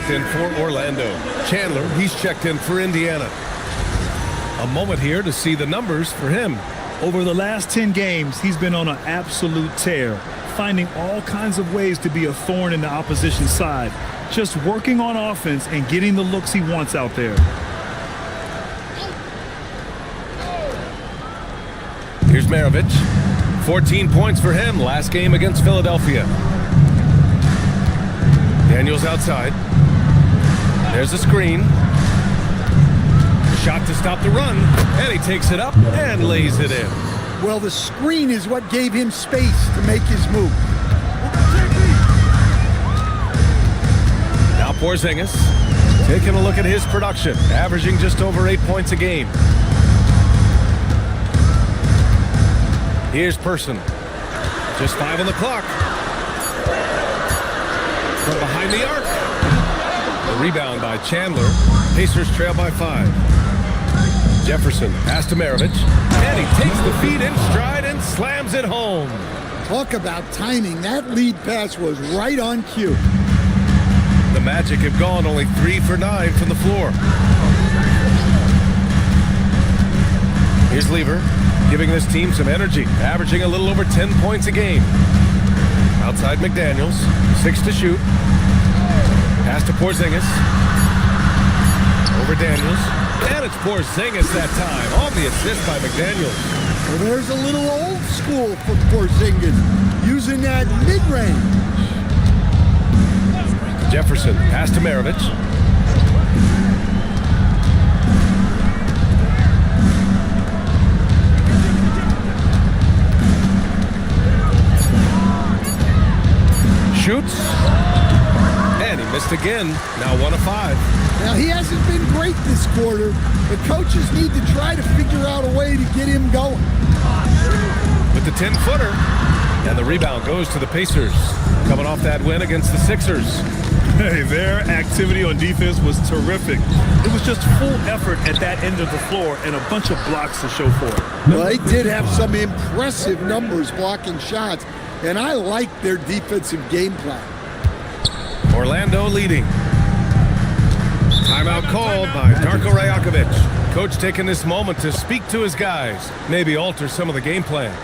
In for Orlando. Chandler, he's checked in for Indiana. A moment here to see the numbers for him. Over the last 10 games, he's been on an absolute tear, finding all kinds of ways to be a thorn in the opposition side, just working on offense and getting the looks he wants out there. Here's Maravich. 14 points for him last game against Philadelphia. Daniels outside. There's a screen. Shot to stop the run, and he takes it up and lays it in. Well, the screen is what gave him space to make his move. Now Porzingis taking a look at his production, averaging just over 8 points a game. Here's Person. Just 5 on the clock. From behind the arc. The rebound by Chandler. Pacers trail by 5. Jefferson pass to Maravich. And he takes the feed in stride and slams it home. Talk about timing. That lead pass was right on cue. The Magic have gone only 3 for 9 from the floor. Here's Lever, giving this team some energy, averaging a little over 10 points a game. Outside McDaniels, 6 to shoot. Pass to Porzingis. Over Daniels. And it's Porzingis that time on the assist by McDaniels. Well, there's a little old school for Porzingis, using that mid-range. Jefferson, pass to Maravich. Shoots. And he missed again. Now 1 of 5. Now, he hasn't been great this quarter, but coaches need to try to figure out a way to get him going. With the 10-footer, and the rebound goes to the Pacers, coming off that win against the Sixers. Hey, their activity on defense was terrific. It was just full effort at that end of the floor and a bunch of blocks to show for it. Well, they did have some impressive numbers blocking shots, and I like their defensive game plan. Orlando leading. Timeout called by Darko Rajakovic. Coach taking this moment to speak to his guys, maybe alter some of the game plan.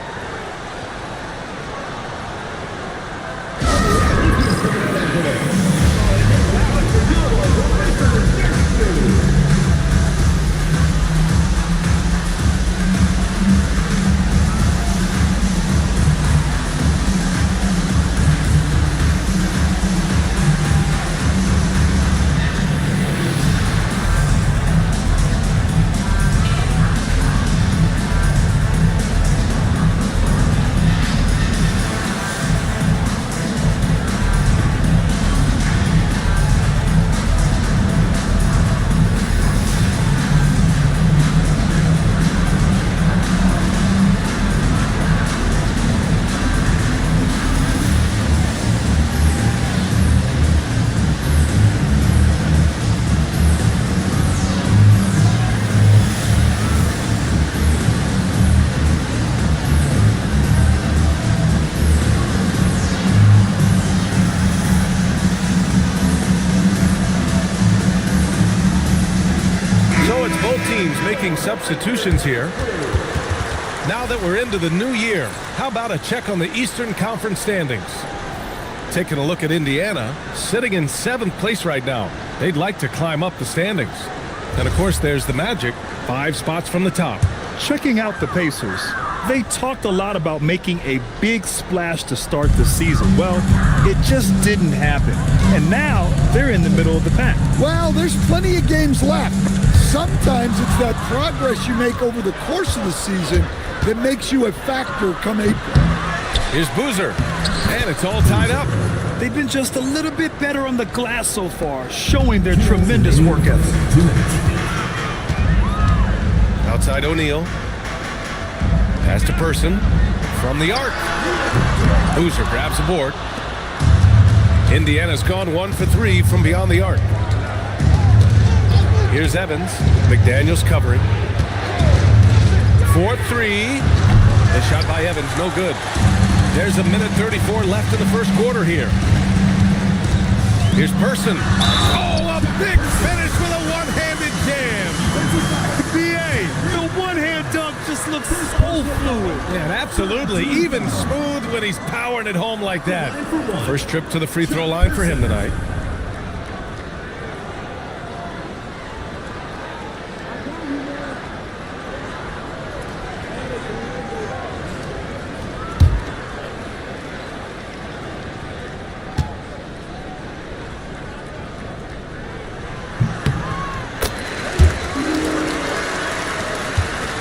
Making substitutions here. Now that we're into the new year, how about a check on the Eastern Conference standings? Taking a look at Indiana, sitting in 7th place right now. They'd like to climb up the standings. And of course, there's the Magic, 5 spots from the top. Checking out the Pacers, they talked a lot about making a big splash to start the season. Well, it just didn't happen. And now they're in the middle of the pack. Well, there's plenty of games left. Sometimes it's that progress you make over the course of the season that makes you a factor come April. Here's Boozer, and it's all tied up. They've been just a little bit better on the glass so far, showing their tremendous work ethic. Outside O'Neal. Pass to Person from the arc. Boozer grabs the board. Indiana's gone 1 for 3 from beyond the arc. Here's Evans. McDaniels covering. 4-3. The shot by Evans, no good. There's a minute 34 left in the first quarter here. Here's Person. Oh, a big finish with a one-handed jam. B.A., the one-hand dunk just looks so fluid. Yeah, absolutely. Even smooth when he's powering it home like that. First trip to the free throw line for him tonight.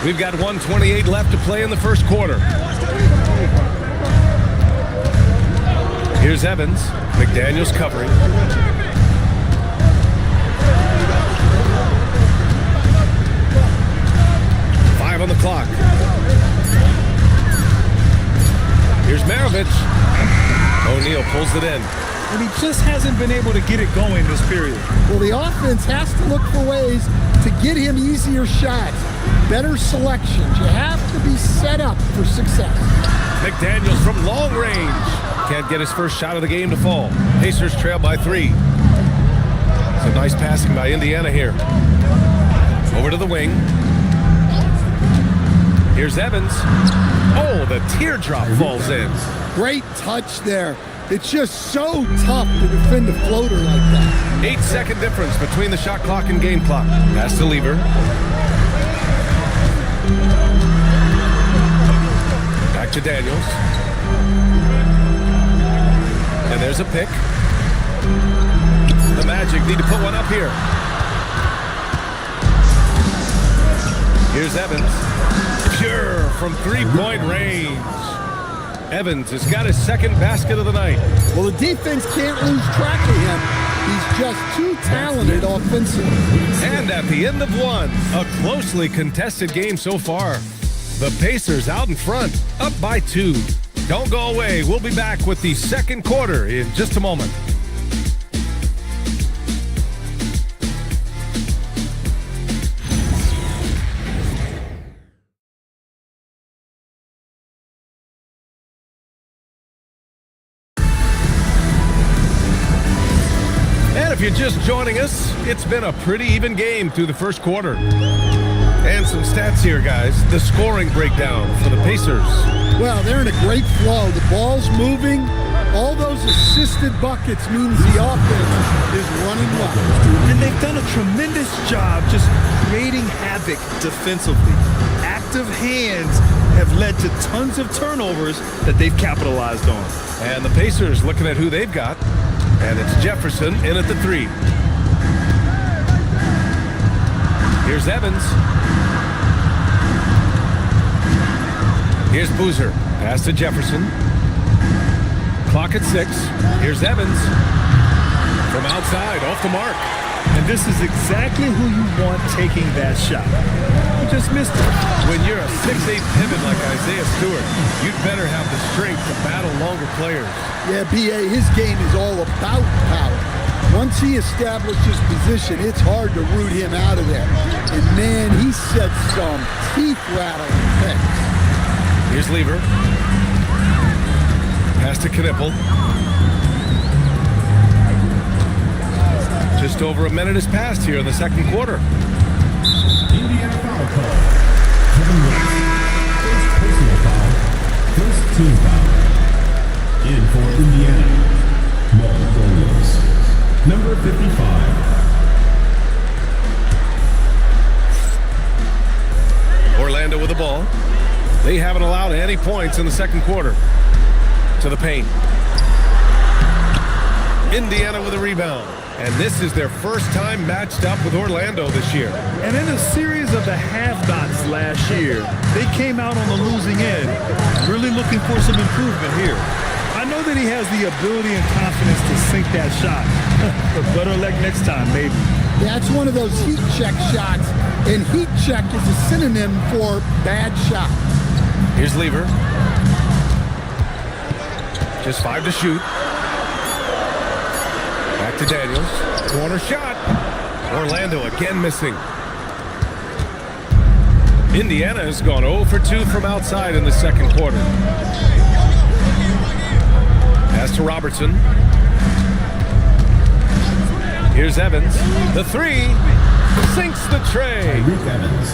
We've got 1:28 left to play in the first quarter. Here's Evans. McDaniels covering. Five on the clock. Here's Maravich. O'Neal pulls it in. And he just hasn't been able to get it going this period. Well, the offense has to look for ways to get him easier shots, better selections. You have to be set up for success. McDaniels from long range. Can't get his first shot of the game to fall. Pacers trail by 3. Some nice passing by Indiana here. Over to the wing. Here's Evans. Oh, the teardrop falls in. Great touch there. It's just so tough to defend a floater like that. 8-second difference between the shot clock and game clock. Pass to Lever. Back to Daniels. And there's a pick. The Magic need to put one up here. Here's Evans. Pure from three-point range. Evans has got his second basket of the night. Well, the defense can't lose track of him. He's just too talented offensively. And at the end of one, a closely contested game so far. The Pacers out in front, up by 2. Don't go away. We'll be back with the second quarter in just a moment. And if you're just joining us, it's been a pretty even game through the first quarter. And some stats here, guys. The scoring breakdown for the Pacers. Well, they're in a great flow. The ball's moving. All those assisted buckets means the offense is running well. And they've done a tremendous job just creating havoc defensively. Active hands have led to tons of turnovers that they've capitalized on. And the Pacers looking at who they've got. And it's Jefferson in at the 3. Here's Evans. Here's Boozer. Pass to Jefferson. Clock at 6. Here's Evans. From outside, off the mark. And this is exactly who you want taking that shot. You just missed it. When you're a 6'8 pivot like Isaiah Stewart, you'd better have the strength to battle longer players. Yeah, B.A., his game is all about power. Once he establishes position, it's hard to root him out of there. And, man, he sets some teeth-rattling picks. Here's Lever. Pass to Knipple. Just over a minute has passed here in the second quarter. Indiana foul call. Kevin Williams. First personal foul. First team foul. In for Indiana. Williams. Number 55. Orlando with the ball. They haven't allowed any points in the second quarter. To the paint. Indiana with a rebound. And this is their first time matched up with Orlando this year. And in a series of the have-nots last year, they came out on the losing end, really looking for some improvement here. I know that he has the ability and confidence to sink that shot. But better luck next time, maybe. That's one of those heat check shots, and heat check is a synonym for bad shot. Here's Lever. Just 5 to shoot. Back to Daniels. Corner shot. Orlando again missing. Indiana has gone 0 for 2 from outside in the second quarter. Pass to Robertson. Here's Evans. The 3. Sinks the tray.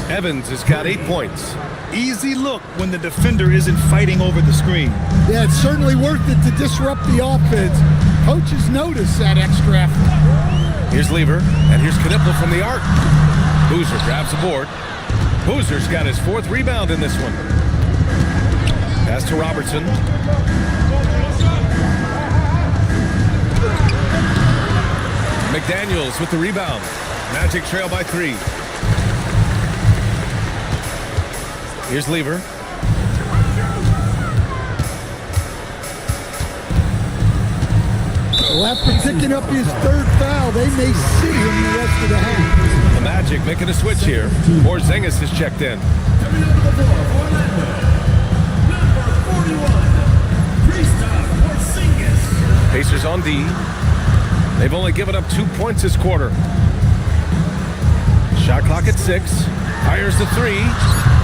Evans has got 8 points. Easy look when the defender isn't fighting over the screen. Yeah, it's certainly worth it to disrupt the offense. Coaches notice that extra effort. Here's Lever, and here's Knipple from the arc. Boozer grabs the board. Boozer's got his 4th rebound in this one. Pass to Robertson. McDaniels with the rebound. Magic trail by 3. Here's Lever. Well, after picking up his 3rd foul, they may see him the rest of the half. The Magic making a switch here. Porzingis is checked in. Coming over the floor for Orlando. Number 41. Kristaps Porzingis. Pacers on D. They've only given up 2 points this quarter. Shot clock at 6. Fires the 3.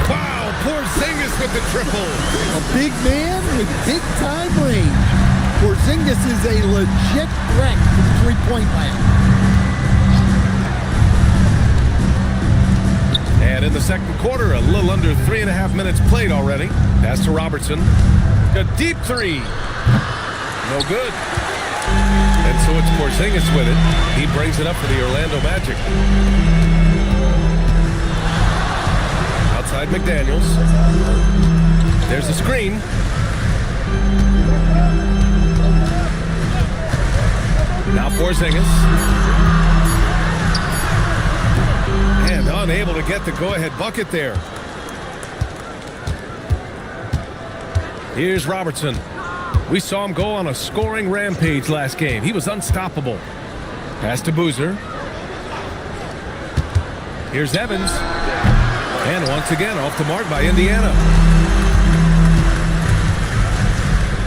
Wow! Porzingis with the triple. A big man with big-time range. Porzingis is a legit threat to the three-point land. And in the second quarter, a little under 3.5 minutes played already. Pass to Robertson. A deep 3. No good. And so it's Porzingis with it. He brings it up for the Orlando Magic. Outside McDaniels. There's the screen. Now Porzingis. And unable to get the go-ahead bucket there. Here's Robertson. We saw him go on a scoring rampage last game. He was unstoppable. Pass to Boozer. Here's Evans. And once again, off the mark by Indiana.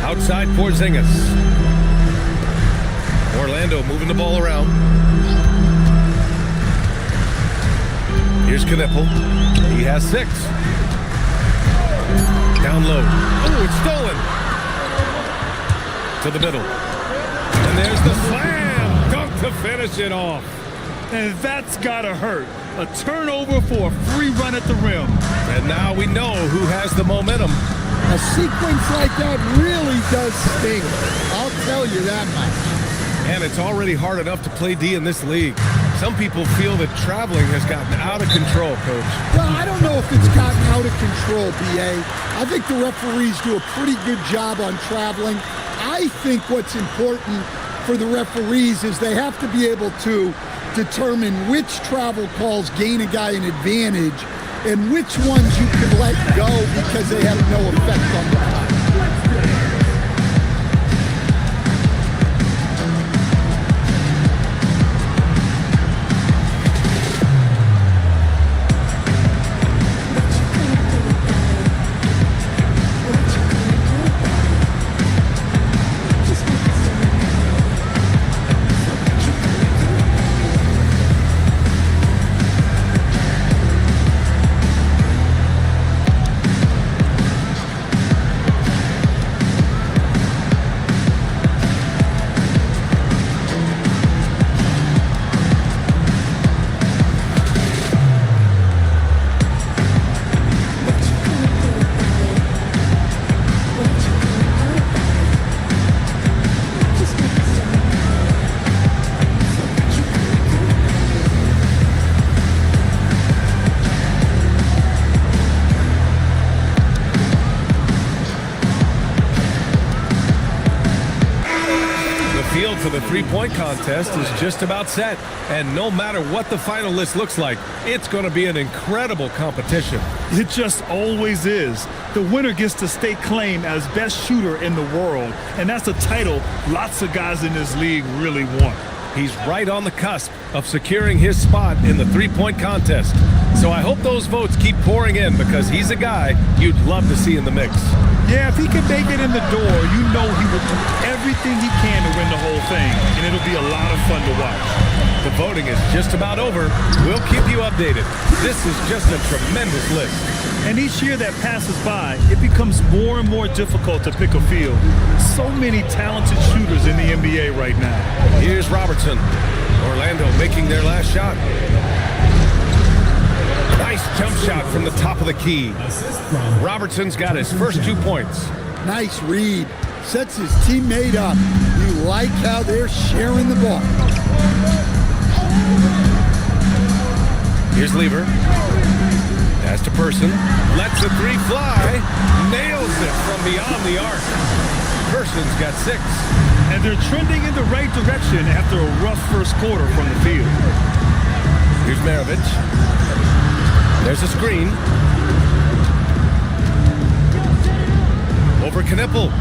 Outside Porzingis. Orlando moving the ball around. Here's Knippel. He has 6. Down low. Oh, it's stolen. To the middle. And there's the slam. Dunk to finish it off. And that's gotta hurt. A turnover for a free run at the rim. And now we know who has the momentum. A sequence like that really does sting. I'll tell you that much. And it's already hard enough to play D in this league. Some people feel that traveling has gotten out of control, Coach. Well, I don't know if it's gotten out of control, B.A. I think the referees do a pretty good job on traveling. I think what's important for the referees is they have to be able to determine which travel calls gain a guy an advantage and which ones you can let go because they have no effect on the time. For the three-point contest is just about set. And no matter what the final list looks like, it's going to be an incredible competition. It just always is. The winner gets to stake claim as best shooter in the world. And that's a title lots of guys in this league really want. He's right on the cusp of securing his spot in the three-point contest. So I hope those votes keep pouring in because he's a guy you'd love to see in the mix. Yeah, if he can make it in the door, you know he will do everything he can to win the whole thing, and it'll be a lot of fun to watch. The voting is just about over. We'll keep you updated. This is just a tremendous list. And each year that passes by, it becomes more and more difficult to pick a field. So many talented shooters in the NBA right now. Here's Robertson. Orlando making their last shot. Nice jump shot from the top of the key. Robertson's got his first 2 points. Nice read. Sets his teammate up. You like how they're sharing the ball. Here's Lever. Pass to Person. Lets the three fly. Nails it from beyond the arc. Person's got 6. And they're trending in the right direction after a rough first quarter from the field. Here's Maravich. There's a screen. Over Knippel.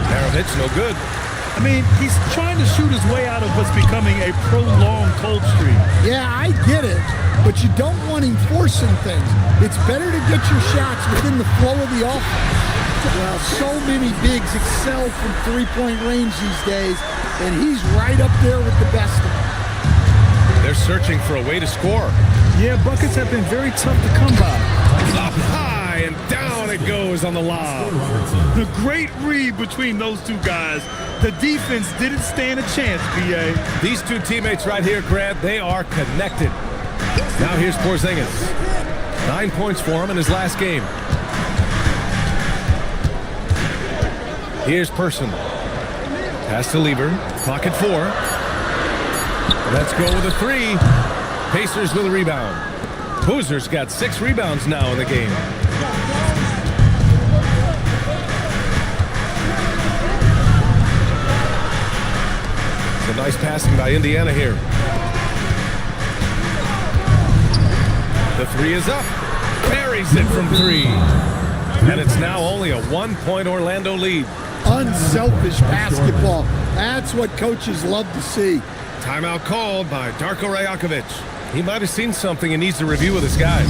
Maravich, no good. I mean, he's trying to shoot his way out of what's becoming a prolonged cold streak. Yeah, I get it, but you don't want him forcing things. It's better to get your shots within the flow of the offense. Well, so many bigs excel from three-point range these days, and he's right up there with the best of them. They're searching for a way to score. Yeah, buckets have been very tough to come by. Up high and down it goes on the lob. The great read between those two guys. The defense didn't stand a chance, B.A. These two teammates right here, Grant, they are connected. Now here's Porzingis. 9 points for him in his last game. Here's Person. Pass to Lever. Clock at 4. Let's go with a 3. Pacers with a rebound. Boozer's got 6 rebounds now in the game. It's a nice passing by Indiana here. The 3 is up. Buries it from 3. And it's now only a 1-point Orlando lead. Unselfish basketball. That's what coaches love to see. Timeout called by Darko Rajakovic. He might have seen something and needs to review with his guys.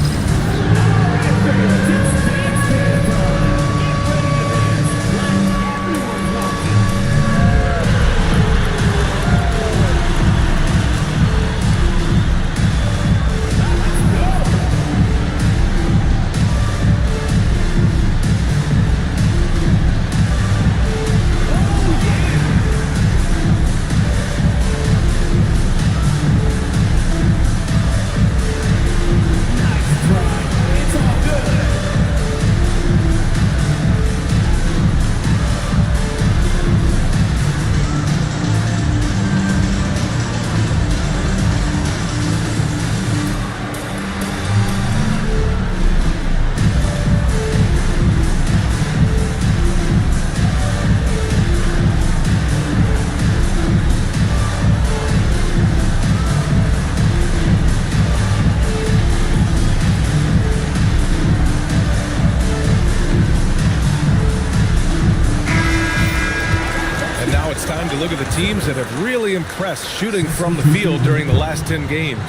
Look at the teams that have really impressed shooting from the field during the last 10 games.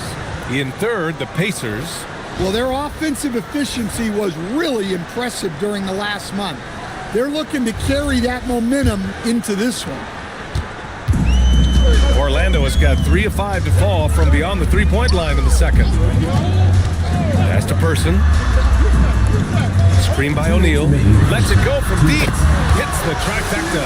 In third, the Pacers. Well, their offensive efficiency was really impressive during the last month. They're looking to carry that momentum into this one. Orlando has got 3 of 5 to fall from beyond the three-point line in the second. Pass to Person. Screen by O'Neal. Lets it go from deep. Hits the trifecta.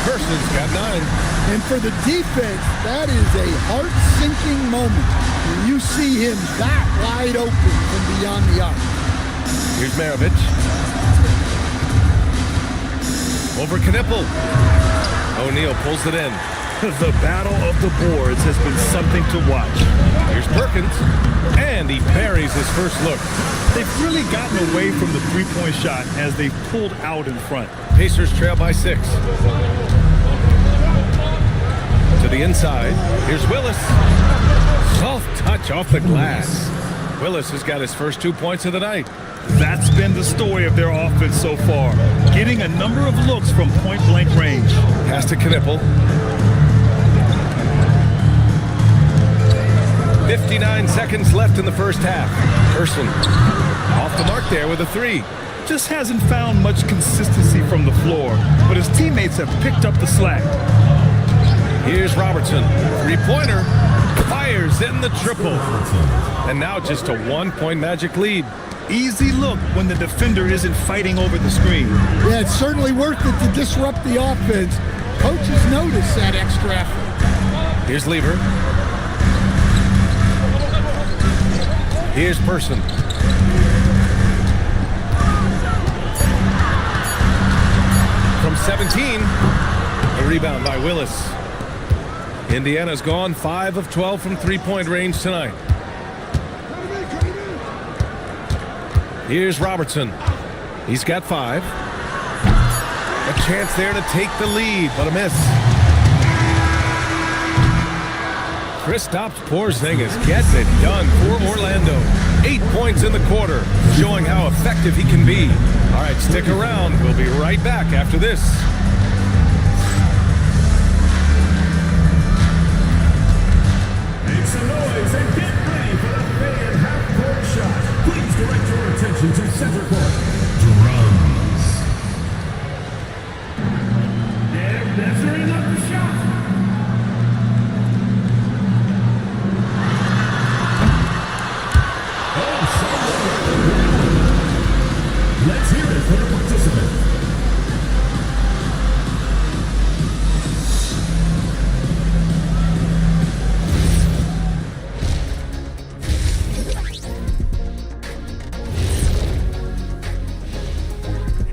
Person's got 9. And for the defense, that is a heart-sinking moment when you see him that wide open from beyond the arc. Here's Maravich. Over Knippel. O'Neal pulls it in. The battle of the boards has been something to watch. Here's Perkins. And he buries his first look. They've really gotten away from the three-point shot as they pulled out in front. Pacers trail by 6. To the inside. Here's Willis. Soft touch off the glass. Willis has got his first 2 points of the night. That's been the story of their offense so far. Getting a number of looks from point-blank range. Pass to Knippel. 59 seconds left in the first half. Person off the mark there with a 3. Just hasn't found much consistency from the floor, but his teammates have picked up the slack. Here's Robertson. Three-pointer. Fires in the triple. And now just a 1-point Magic lead. Easy look when the defender isn't fighting over the screen. Yeah, it's certainly worth it to disrupt the offense. Coaches notice that extra effort. Here's Lever. Here's Person. From 17, a rebound by Willis. Indiana's gone 5 of 12 from three-point range tonight. Here's Robertson. He's got 5. A chance there to take the lead, but a miss. Kristaps Porzingis gets it done for Orlando. 8 points in the quarter, showing how effective he can be. All right, stick around. We'll be right back after this. Make some noise and get ready for the fan half-court shot. Please direct your attention to center court. Drums. And measuring up the shot. Let's hear it for the participant.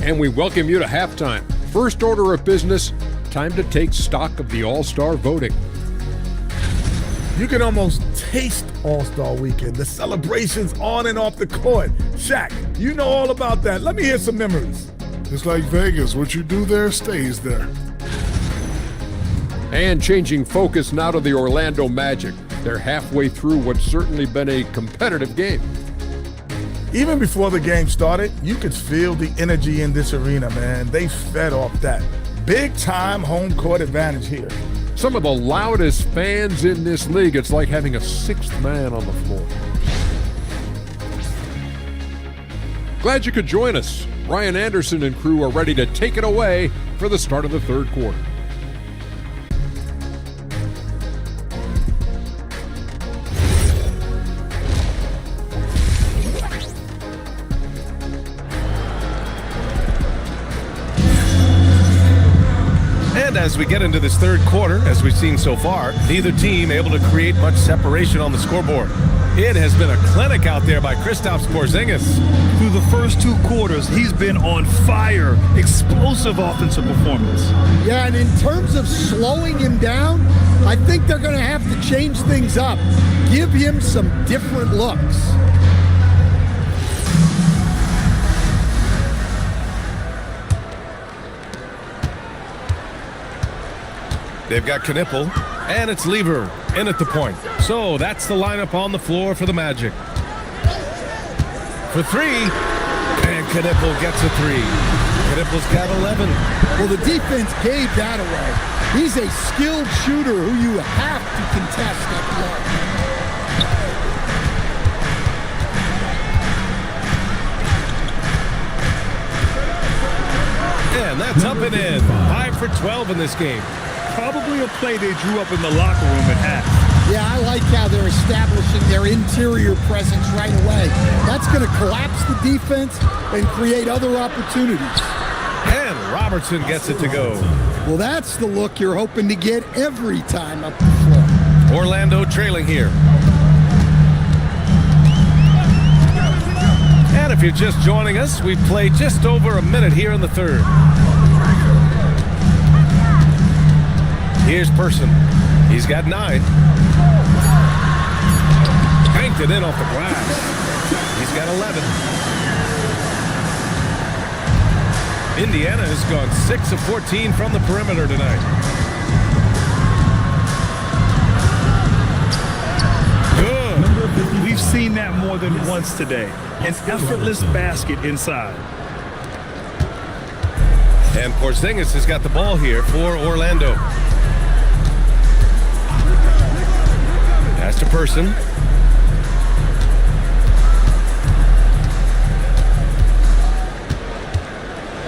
And we welcome you to halftime. First order of business, time to take stock of the All-Star voting. You can almost taste All-Star Weekend, the celebrations on and off the court. Shaq, you know all about that. Let me hear some memories. It's like Vegas. What you do there stays there. And changing focus now to the Orlando Magic. They're halfway through what's certainly been a competitive game. Even before the game started, you could feel the energy in this arena, man. They fed off that. Big-time home court advantage here. Some of the loudest fans in this league. It's like having a sixth man on the floor. Glad you could join us. Ryan Anderson and crew are ready to take it away for the start of the third quarter. And as we get into this third quarter, as we've seen so far, neither team able to create much separation on the scoreboard. It has been a clinic out there by Kristaps Porzingis. Through the first 2 quarters, he's been on fire. Explosive offensive performance. Yeah, and in terms of slowing him down, I think they're going to have to change things up. Give him some different looks. They've got Knipple, and it's Lever in at the point. So that's the lineup on the floor for the Magic. For 3, and Knipple gets a 3. Knipple's got 11. Well, the defense gave that away. He's a skilled shooter who you have to contest at the arc. And that's up and in. 5 for 12 in this game. Probably a play they drew up in the locker room at half. Yeah, I like how they're establishing their interior presence right away. That's going to collapse the defense and create other opportunities. And Robertson gets it to go. Well, that's the look you're hoping to get every time up the floor. Orlando trailing here. And if you're just joining us, we've played just over a minute here in the third. Here's Person. He's got 9. Banked it in off the glass. He's got 11. Indiana has gone 6 of 14 from the perimeter tonight. Good. We've seen that more than once today. An effortless basket inside. And Porzingis has got the ball here for Orlando. Pass to Person.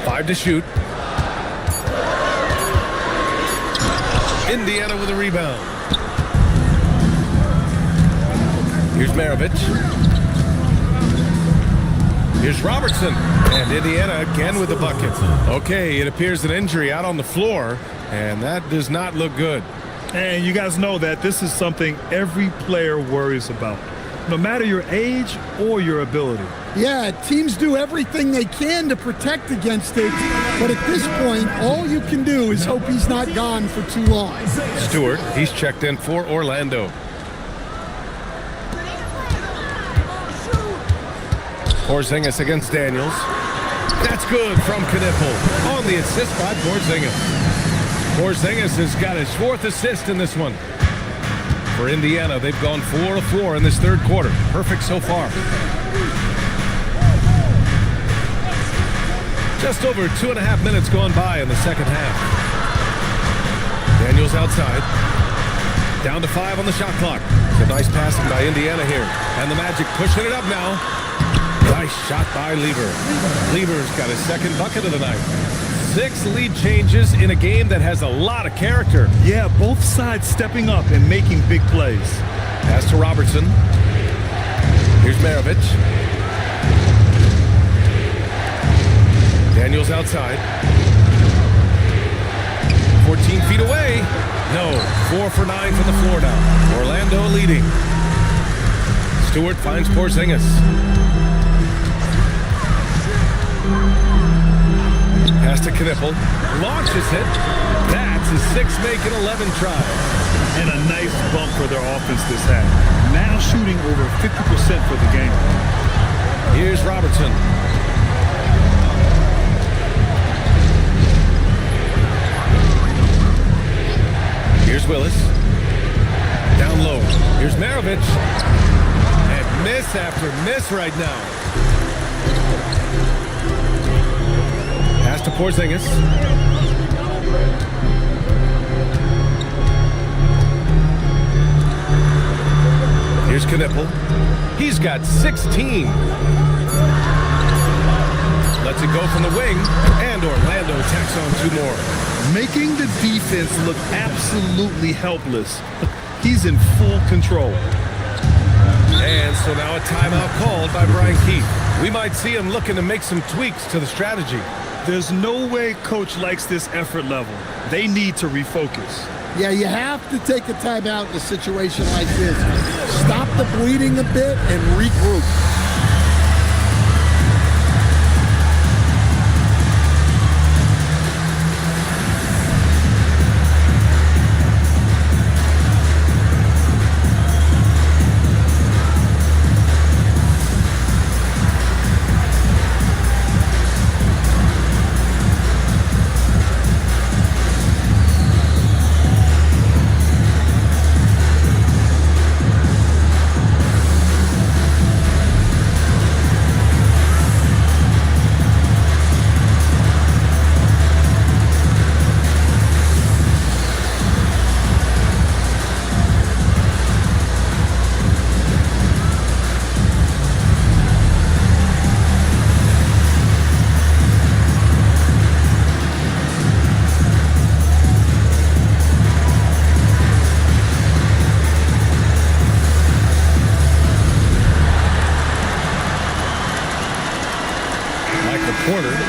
Five to shoot. Indiana with a rebound. Here's Maravich. Here's Robertson. And Indiana again with the bucket. Okay, it appears an injury out on the floor, and that does not look good. And you guys know that this is something every player worries about, no matter your age or your ability. Yeah, teams do everything they can to protect against it, but at this point, all you can do is hope he's not gone for too long. Stewart, he's checked in for Orlando. Porzingis against Daniels. That's good from Knipple on the assist by Porzingis. Porzingis has got his 4th assist in this one. For Indiana, they've gone 4 of 4 in this third quarter. Perfect so far. Just over 2.5 minutes gone by in the second half. Daniels outside. Down to 5 on the shot clock. It's a nice passing by Indiana here. And the Magic pushing it up now. Nice shot by Lever. Lever's got his 2nd bucket of the night. 6 lead changes in a game that has a lot of character. Yeah, both sides stepping up and making big plays. Pass to Robertson. Here's Maravich. Daniels outside. 14 feet away. No, 4 for 9 from the floor now. Orlando leading. Stewart finds Porzingis. Pass to Knipple. Launches it. That's his 6th make and 11 try. And a nice bump for their offense this half. Now shooting over 50% for the game. Here's Robertson. Here's Willis. Down low. Here's Maravich. And miss after miss right now. Pass to Porzingis. Here's Knipple. He's got 16. Lets it go from the wing, and Orlando tacks on 2 more. Making the defense look absolutely helpless. He's in full control. And so now a timeout called by Brian Keith. We might see him looking to make some tweaks to the strategy. There's no way coach likes this effort level. They need to refocus. Yeah, you have to take a timeout in a situation like this. Stop the bleeding a bit and regroup.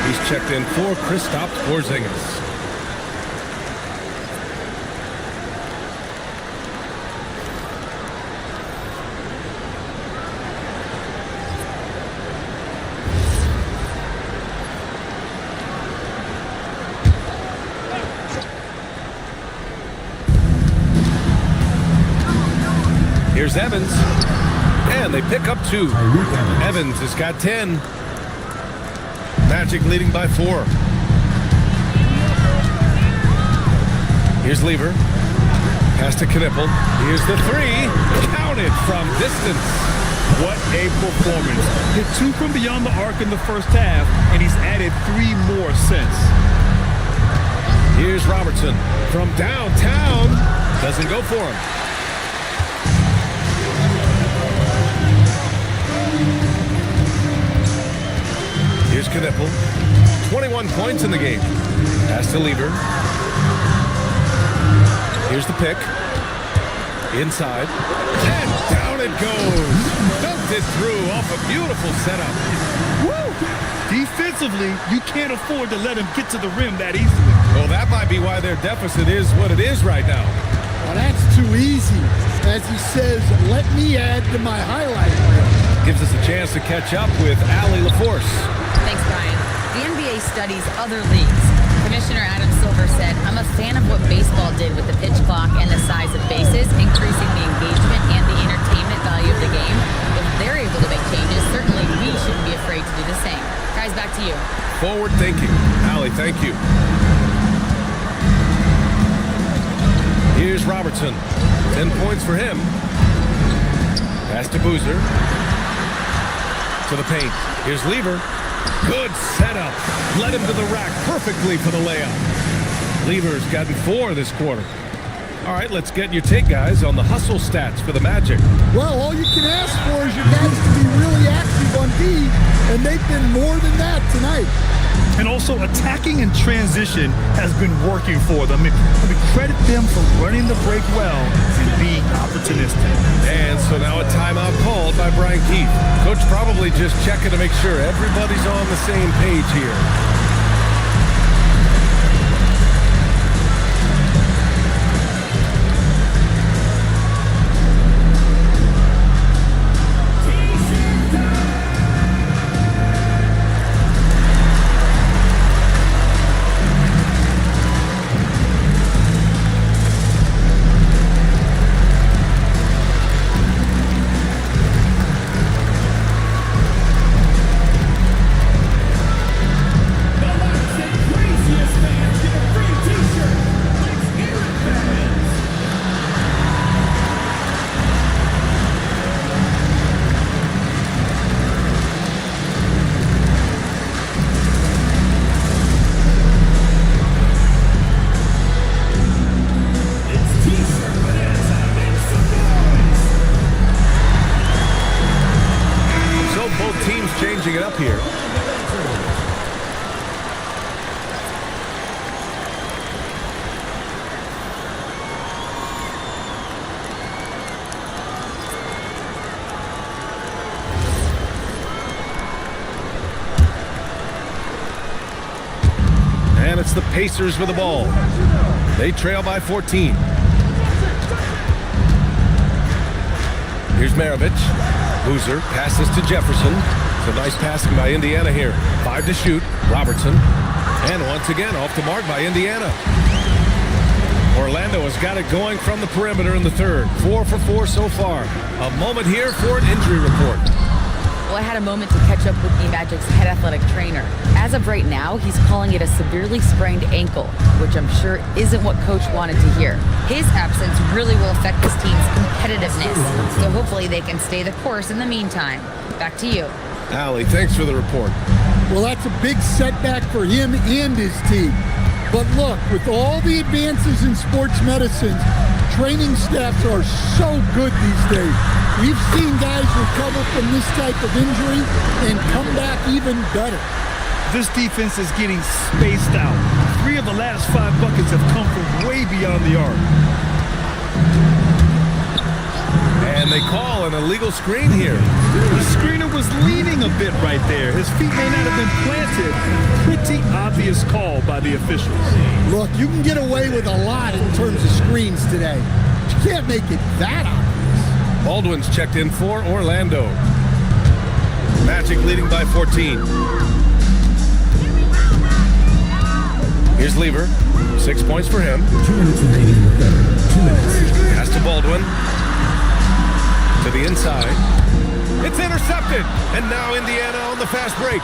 He's checked in for Kristaps Porzingis. Here's Evans, and they pick up 2. Evans has got 10. Magic leading by 4. Here's Lever. Pass to Knipple. Here's the 3. Counted from distance. What a performance. Hit 2 from beyond the arc in the first half, and he's added 3 more since. Here's Robertson from downtown. Doesn't go for him. Here's Knipple. 21 points in the game. Pass to Lever. Here's the pick. Inside. And down it goes. Dumped it through off a beautiful setup. Woo! Defensively, you can't afford to let him get to the rim that easily. Well, that might be why their deficit is what it is right now. Well, that's too easy. As he says, let me add to my highlight reel. Gives us a chance to catch up with Allie LaForce. Thanks, Brian. The NBA studies other leagues. Commissioner Adam Silver said, I'm a fan of what baseball did with the pitch clock and the size of bases, increasing the engagement and the entertainment value of the game. If they're able to make changes, certainly we shouldn't be afraid to do the same. Guys, back to you. Forward thinking. Allie, thank you. Here's Robertson. 10 points for him. Pass to Boozer. To the paint. Here's Lever. Good setup. Led him to the rack perfectly for the layup. Lever's gotten 4 this quarter. All right, let's get your take, guys, on the hustle stats for the Magic. Well, all you can ask for is your guys to be really active on D, and they've been more than that tonight. And also, attacking in transition has been working for them. I mean, credit them for running the break well and being opportunistic. And so now a timeout called by Brian Keith. Coach probably just checking to make sure everybody's on the same page here. here. And it's the Pacers with the ball. They trail by 14. Here's Maravich. Boozer passes to Jefferson. It's a nice passing by Indiana here. 5 to shoot. Robertson. And once again, off the mark by Indiana. Orlando has got it going from the perimeter in the third. 4 for 4 so far. A moment here for an injury report. Well, I had a moment to catch up with E-Magic's head athletic trainer. As of right now, he's calling it a severely sprained ankle, which I'm sure isn't what Coach wanted to hear. His absence really will affect this team's competitiveness, so hopefully they can stay the course in the meantime. Back to you. Allie, thanks for the report. Well, that's a big setback for him and his team. But look, with all the advances in sports medicine, training staffs are so good these days. We've seen guys recover from this type of injury and come back even better. This defense is getting spaced out. 3 of the last 5 buckets have come from way beyond the arc. And they call an illegal screen here. The screener was leaning a bit right there. His feet may not have been planted. Pretty obvious call by the officials. Look, you can get away with a lot in terms of screens today. You can't make it that obvious. Baldwin's checked in for Orlando. Magic leading by 14. Here's Lever. 6 points for him. 2 minutes remaining in the third. 2 minutes. Pass to Baldwin. To the inside. It's intercepted. And now Indiana on the fast break.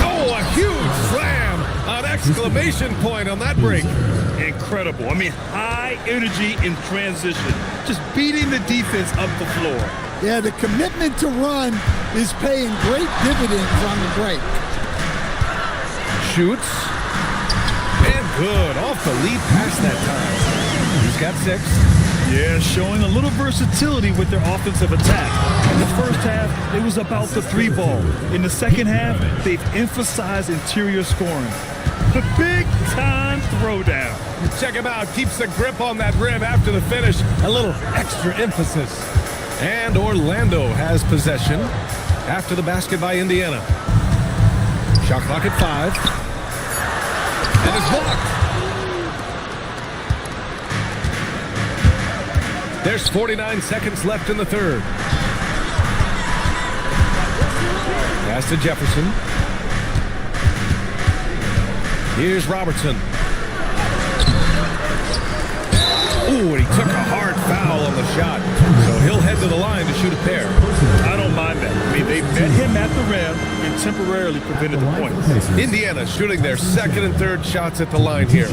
Oh, a huge slam. An exclamation point on that break. Incredible. I mean, high energy in transition. Just beating the defense up the floor. Yeah, the commitment to run is paying great dividends on the break. Shoots. And good. Off the lead pass that time. He's got 6. Yeah, showing a little versatility with their offensive attack. In the first half, it was about the 3-ball. In the second half, they've emphasized interior scoring. The big-time throwdown. Check him out. Keeps the grip on that rim after the finish. A little extra emphasis. And Orlando has possession after the basket by Indiana. Shot clock at 5. And it's blocked. There's 49 seconds left in the third. Pass to Jefferson. Here's Robertson. Ooh, and he took a hard foul on the shot. So he'll head to the line to shoot a pair. I don't mind that. I mean, they met him at the rim and temporarily prevented the points. Indiana shooting their second and third shots at the line here.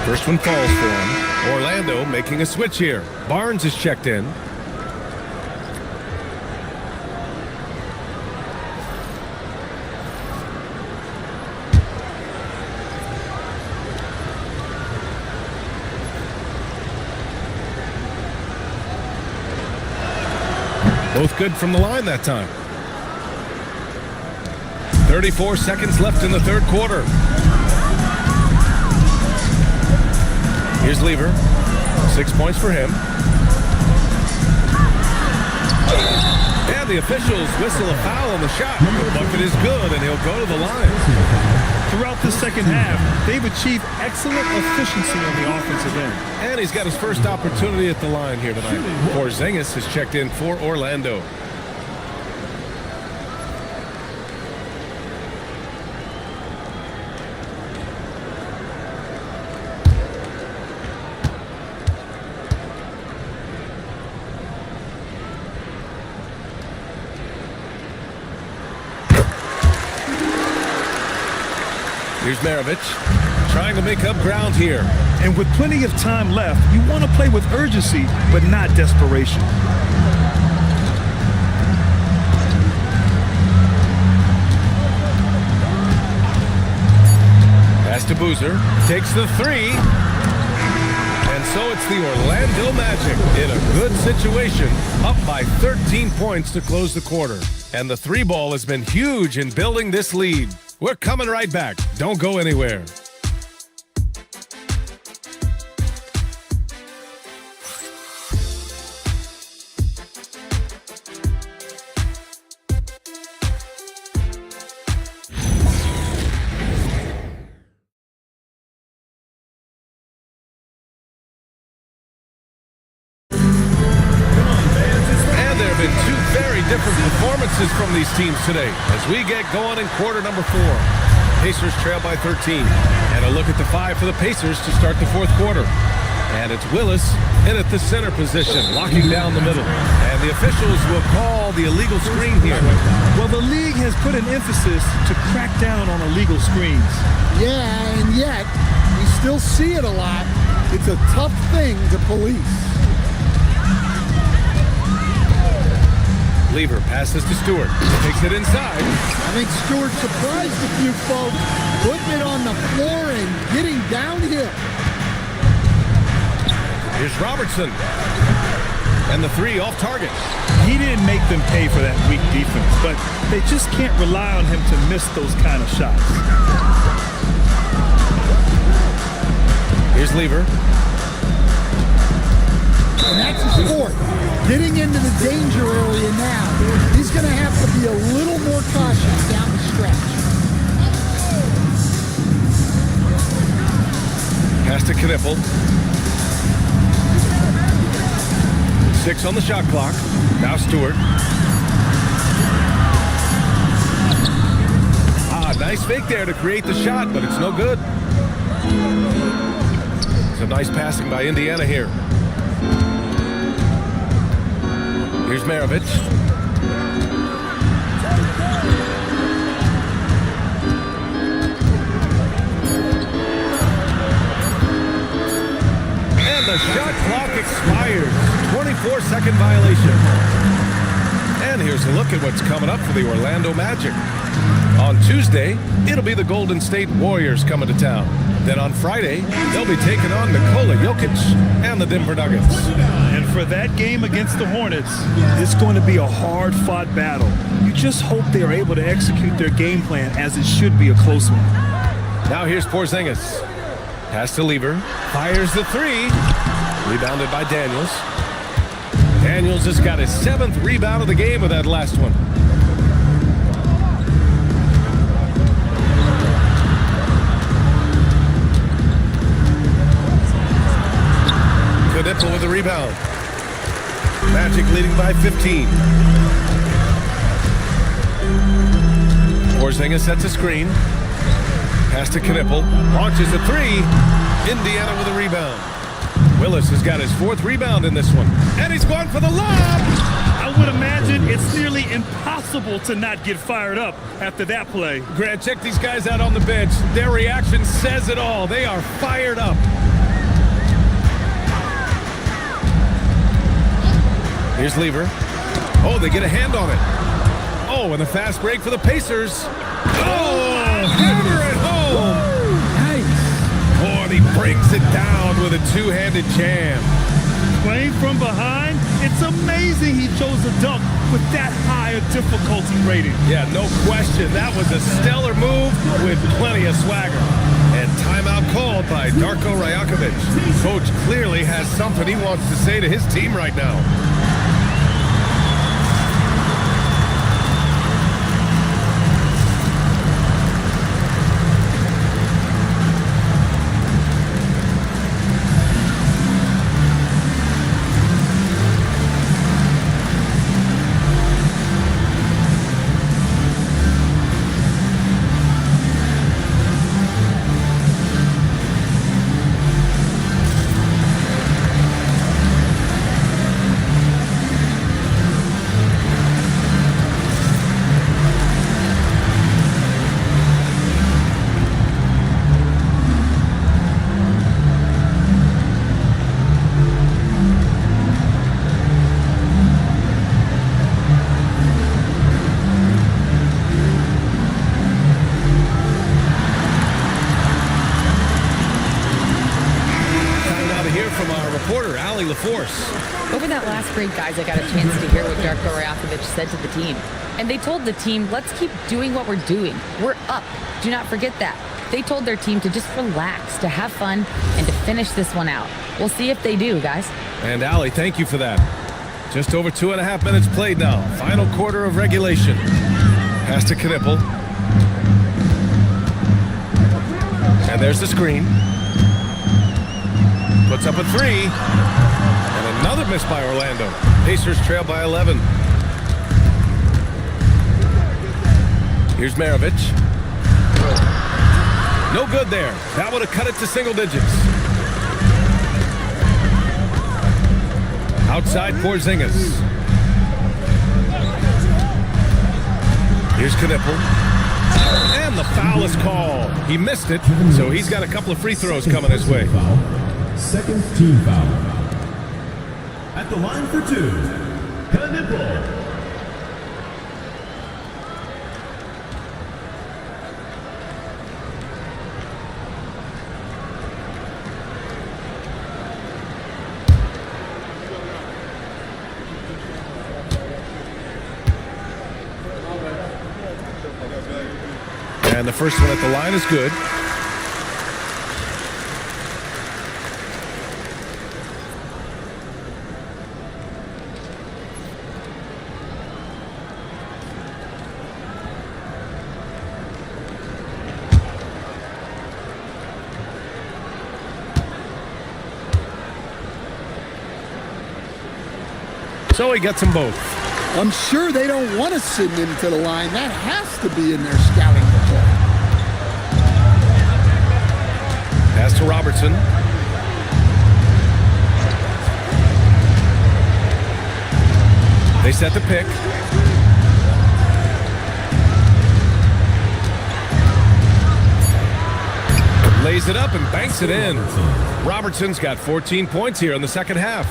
First one falls for him. Orlando making a switch here. Barnes is checked in. Both good from the line that time. 34 seconds left in the third quarter. Here's Lever. 6 points for him. And the officials whistle a foul on the shot. The bucket is good, and he'll go to the line. Throughout the second half, they've achieved excellent efficiency on the offensive end. And he's got his first opportunity at the line here tonight. Porzingis has checked in for Orlando. Here's Maravich trying to make up ground here. And with plenty of time left, you want to play with urgency, but not desperation. Pass to Boozer, takes the three. And so it's the Orlando Magic in a good situation, up by 13 points to close the quarter. And the three ball has been huge in building this lead. We're coming right back. Don't go anywhere. Different performances from these teams today as we get going in quarter number 4. Pacers trail by 13. And a look at the 5 for the Pacers to start the fourth quarter. And it's Willis in at the center position, locking down the middle. And the officials will call the illegal screen here. Well, the league has put an emphasis to crack down on illegal screens. Yeah, and yet we still see it a lot. It's a tough thing to police. Lever passes to Stewart. Takes it inside. I think Stewart surprised a few folks, putting it on the floor and getting downhill. Here's Robertson. And the three off target. He didn't make them pay for that weak defense, but they just can't rely on him to miss those kind of shots. Here's Lever. And that's his fourth. Getting into the danger area now. He's going to have to be a little more cautious down the stretch. Pass to Knippel. 6 on the shot clock. Now Stewart. Nice fake there to create the shot, but it's no good. Some nice passing by Indiana here. Here's Maravich. And the shot clock expires. 24-second violation. And here's a look at what's coming up for the Orlando Magic. On Tuesday, it'll be the Golden State Warriors coming to town. Then on Friday, they'll be taking on Nikola Jokic and the Denver Nuggets. And for that game against the Hornets, it's going to be a hard-fought battle. You just hope they are able to execute their game plan as it should be a close one. Now here's Porzingis. Pass to Lever. Fires the three. Rebounded by Daniels. Daniels has got his 7th rebound of the game with that last one. Knippel with the rebound. Magic leading by 15. Porzingis sets a screen. Pass to Knippel. Launches a three. Indiana with a rebound. Willis has got his 4th rebound in this one. And he's going for the lob. I would imagine it's nearly impossible to not get fired up after that play. Grant, check these guys out on the bench. Their reaction says it all. They are fired up. Here's Lever. Oh, they get a hand on it. Oh, and a fast break for the Pacers. Oh, hammer it home. Nice. Oh, and he brings it down with a two-handed jam. Playing from behind, it's amazing he chose a dunk with that high a difficulty rating. Yeah, no question. That was a stellar move with plenty of swagger. And timeout called by Darko Rajakovic. Coach clearly has something he wants to say to his team right now. last break, guys, I got a chance to hear what Darko Rajakovic said to the team. And they told the team, let's keep doing what we're doing. We're up. Do not forget that. They told their team to just relax, to have fun, and to finish this one out. We'll see if they do, guys. And Allie, thank you for that. Just over 2.5 minutes played now. Final quarter of regulation. Pass to Knippel. And there's the screen. Puts up a 3. And another miss by Orlando. Pacers trail by 11. Here's Maravich. No good there. That would have cut it to single digits. Outside Porzingis. Here's Knippel. And the foul is called. He missed it, so he's got a couple of free throws coming his way. Second team foul. At the line for 2, Knippel. And the first one at the line is good. So he gets them both. I'm sure they don't want to send him to the line. That has to be in their scouting report. Pass to Robertson. They set the pick. Lays it up and banks it in. Robertson's got 14 points here in the second half.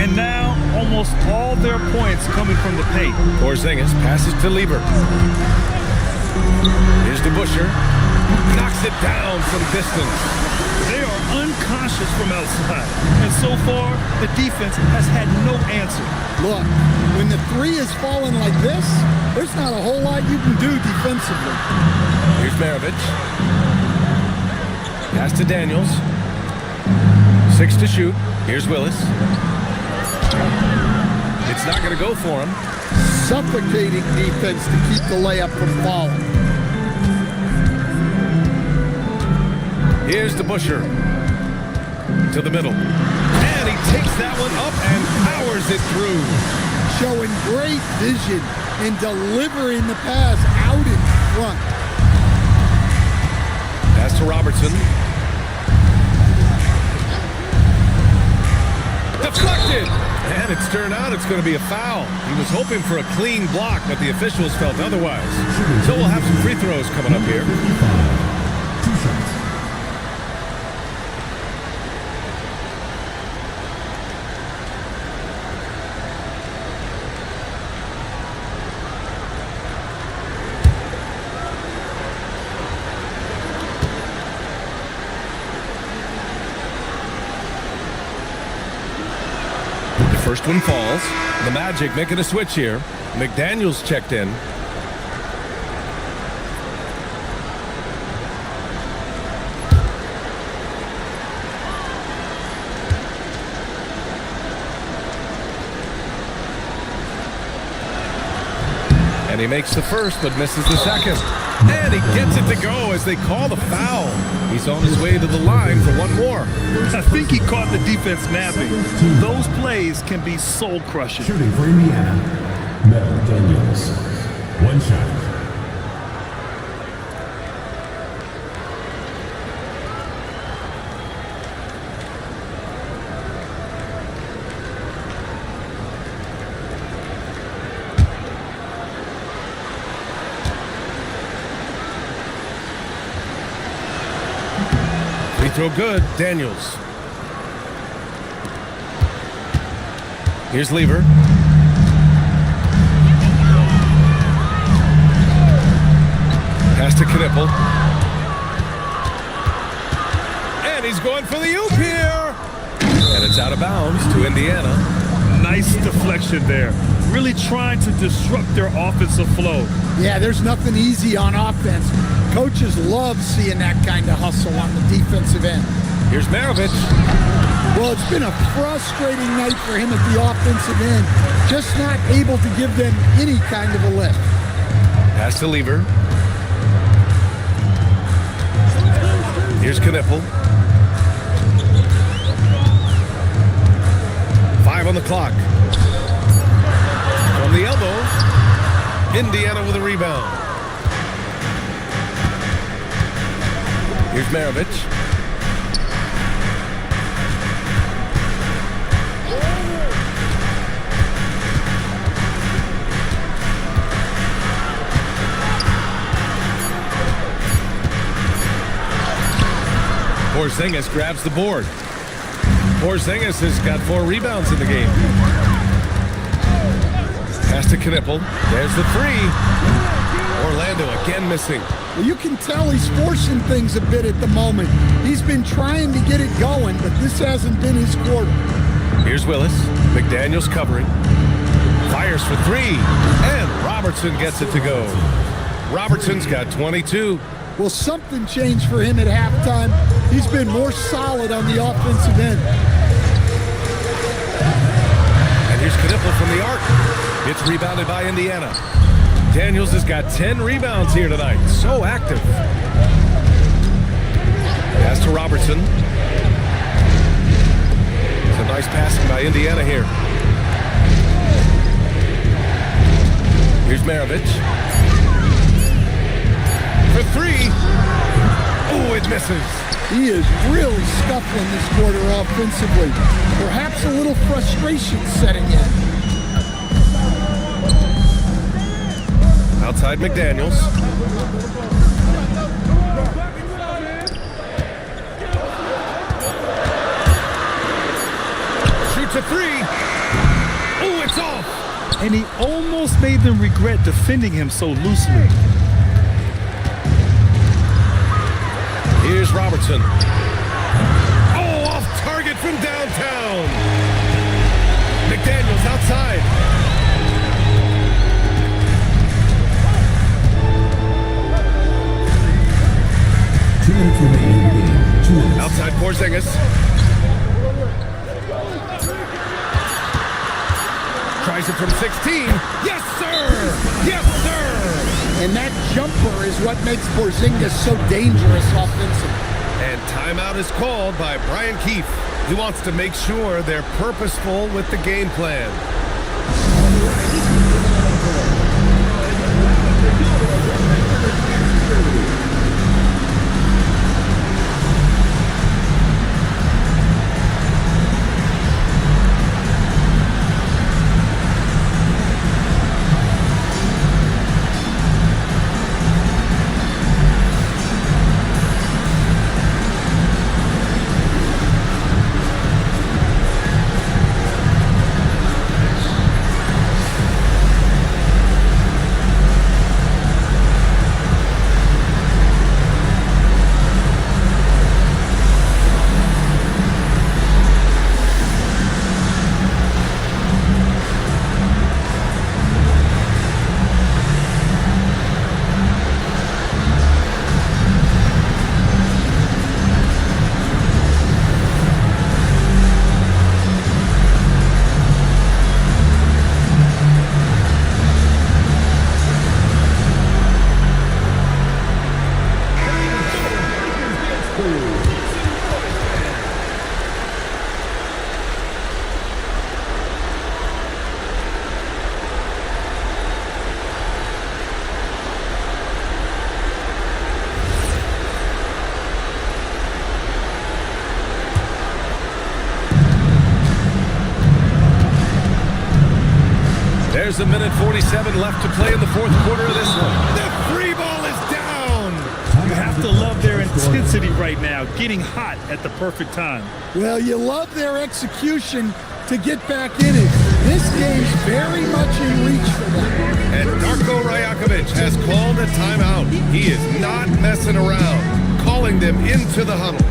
And now, almost all their points coming from the paint. Porzingis passes to Lieber. Here's to Busher. Knocks it down from distance. They are unconscious from outside. And so far, the defense has had no answer. Look, when the 3 is falling like this, there's not a whole lot you can do defensively. Here's Maravich. Pass to Daniels. 6 to shoot. Here's Willis. It's not going to go for him. Suffocating defense to keep the layup from falling. Here's the Busher. To the middle. And he takes that one up and powers it through. Showing great vision in delivering the pass out in front. Pass to Robertson. Deflected! And it's turned out it's going to be a foul. He was hoping for a clean block, but the officials felt otherwise. So we'll have some free throws coming up here. 2 shots. First one falls. The Magic making a switch here. McDaniels checked in. And he makes the first, but misses the second. And he gets it to go as they call the foul. He's on his way to the line for one more. I think he caught the defense napping. Those plays can be soul-crushing. Shooting for Indiana, Mel Daniels. 1 shot. Throw good, Daniels. Here's Lieber. Pass to Knippel. And he's going for the oop here. And it's out of bounds to Indiana. Nice deflection there. Really trying to disrupt their offensive flow. Yeah, there's nothing easy on offense. Coaches love seeing that kind of hustle on the defensive end. Here's Maravich. Well, it's been a frustrating night for him at the offensive end. Just not able to give them any kind of a lift. Pass to Lever. Here's Knipple. 5 on the clock. From the elbow, Indiana with a rebound. Here's Maravich. Porzingis grabs the board. Porzingis has got 4 rebounds in the game. Pass to Knipple. There's the 3. Orlando again missing. Well, you can tell he's forcing things a bit at the moment. He's been trying to get it going, but this hasn't been his quarter. Here's Willis. McDaniels covering. Fires for 3. And Robertson gets it to go. Robertson's got 22. Well, something changed for him at halftime. He's been more solid on the offensive end. And here's Knipple from the arc. It's rebounded by Indiana. Daniels has got 10 rebounds here tonight. So active. Pass to Robertson. Some nice passing by Indiana here. Here's Maravich. For 3. Oh, it misses. He is really scuffling this quarter offensively. Perhaps a little frustration setting in. Outside McDaniels. Shoots a 3. Oh, it's off. And he almost made them regret defending him so loosely. Here's Robertson. Oh, off target from downtown. McDaniels outside. Outside Porzingis. Tries it from 16. Yes, sir! Yes, sir! And that jumper is what makes Porzingis so dangerous offensively. And timeout is called by Brian Keefe. He wants to make sure they're purposeful with the game plan. There's a minute 47 left to play in the fourth quarter of this one. The free ball is down. You have to love their intensity right now, getting hot at the perfect time. Well, you love their execution to get back in it. This game's very much in reach for them. And Darko Rajakovic has called a timeout. He is not messing around, calling them into the huddle.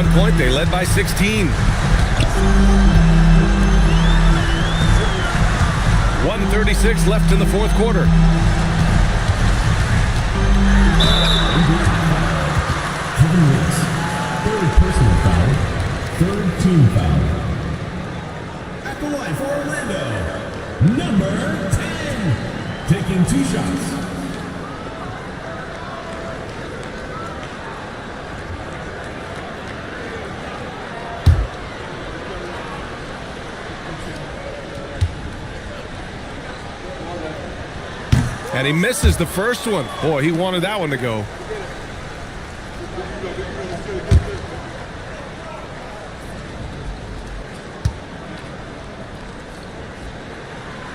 one point, they led by 16. 1:36 left in the fourth quarter. Kevin Wicks, third personal foul, third team foul. At the line for Orlando, number 10, taking 2 shots. And he misses the first one. Boy, he wanted that one to go.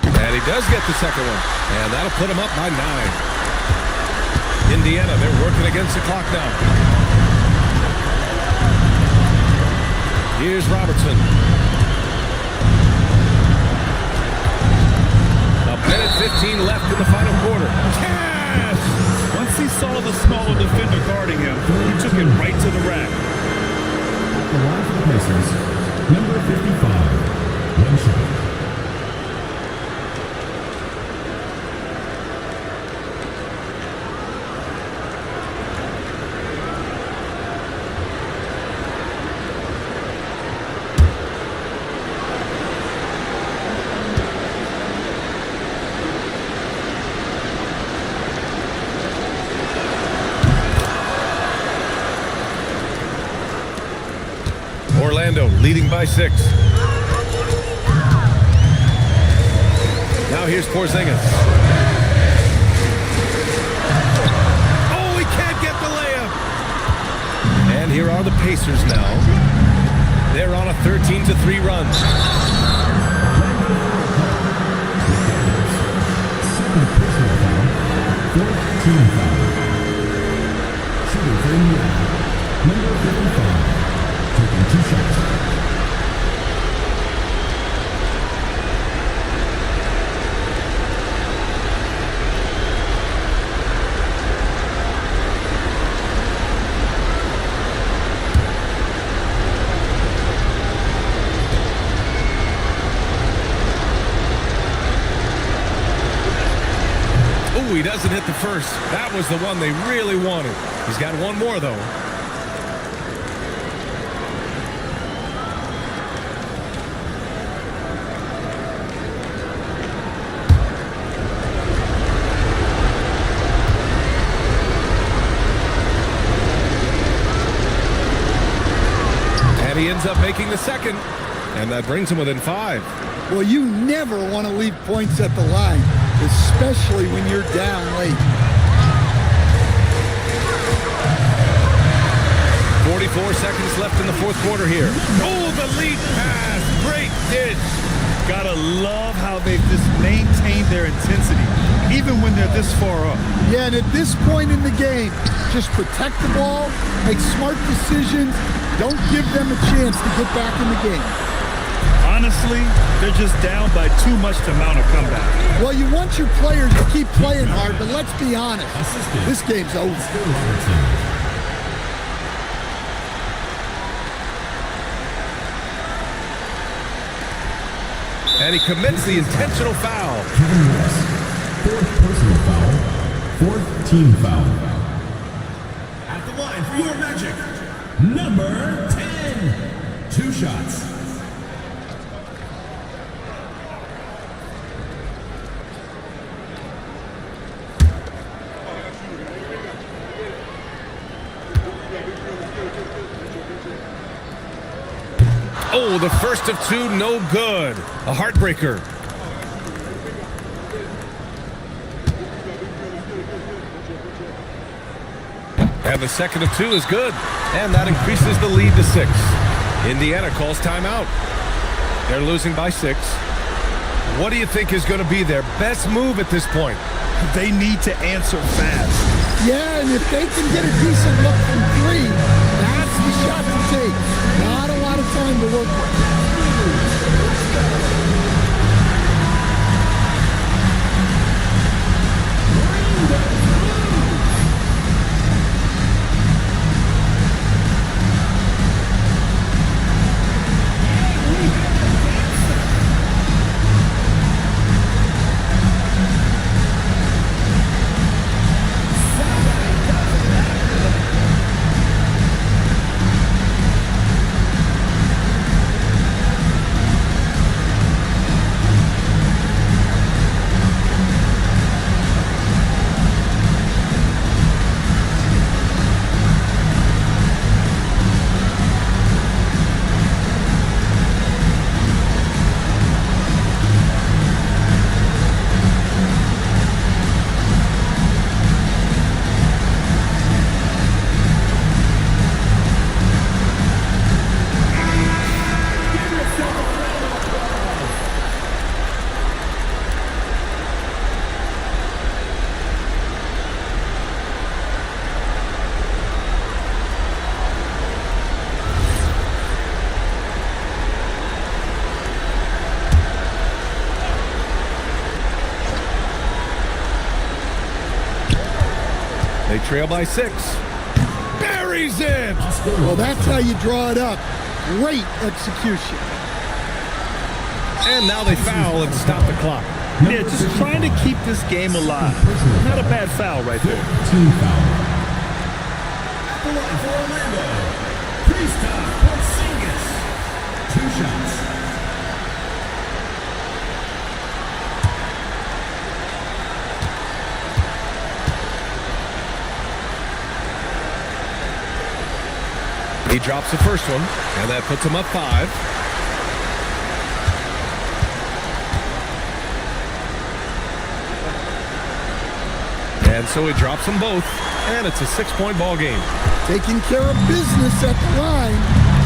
And he does get the second one. And that'll put him up by 9. Indiana, they're working against the clock now. Here's Robertson. A minute 15 left in the final quarter. Cash! Once he saw the smaller defender guarding him, he took it right to the rack. At the line for the Pacers, number 55, 1 shot. Orlando leading by 6. Now here's Porzingis. Oh, he can't get the layup. And here are the Pacers now. They're on a 13-3 run. Second personal foul, fourth team foul. Shooting for Indiana, number 55, taking 2 shots. Ooh, he doesn't hit the first. That was the one they really wanted. He's got one more, though. And he ends up making the second. And that brings him within 5. Well, you never want to leave points at the line, especially when you're down late. 44 seconds left in the fourth quarter here. Oh, the lead pass. Great dish. Gotta love how they've just maintained their intensity, even when they're this far up. Yeah, and at this point in the game, just protect the ball, make smart decisions, don't give them a chance to get back in the game. Honestly, they're just down by too much to mount a comeback. Well, you want your players to keep playing hard, but let's be honest, this game's over. And he commits the intentional foul. Kevin Wicks, fourth personal foul, fourth team foul. At the line for your Magic, number 10, 2 shots. Oh, the first of 2, no good. A heartbreaker. And the second of 2 is good. And that increases the lead to 6. Indiana calls timeout. They're losing by 6. What do you think is going to be their best move at this point? They need to answer fast. Yeah, and if they can get a decent look from 3, that's the shot to take. Not a lot of time to work with. They trail by 6. Buries it! Well, that's how you draw it up. Great execution. And now they foul and stop the clock. Yeah, just trying to keep this game alive. Not a bad foul right there. Team foul. At the line for Orlando, Kristaps Porzingis. 2 shots. He drops the first one, and that puts him up 5. And so he drops them both, and it's a 6-point ball game. Taking care of business at the line,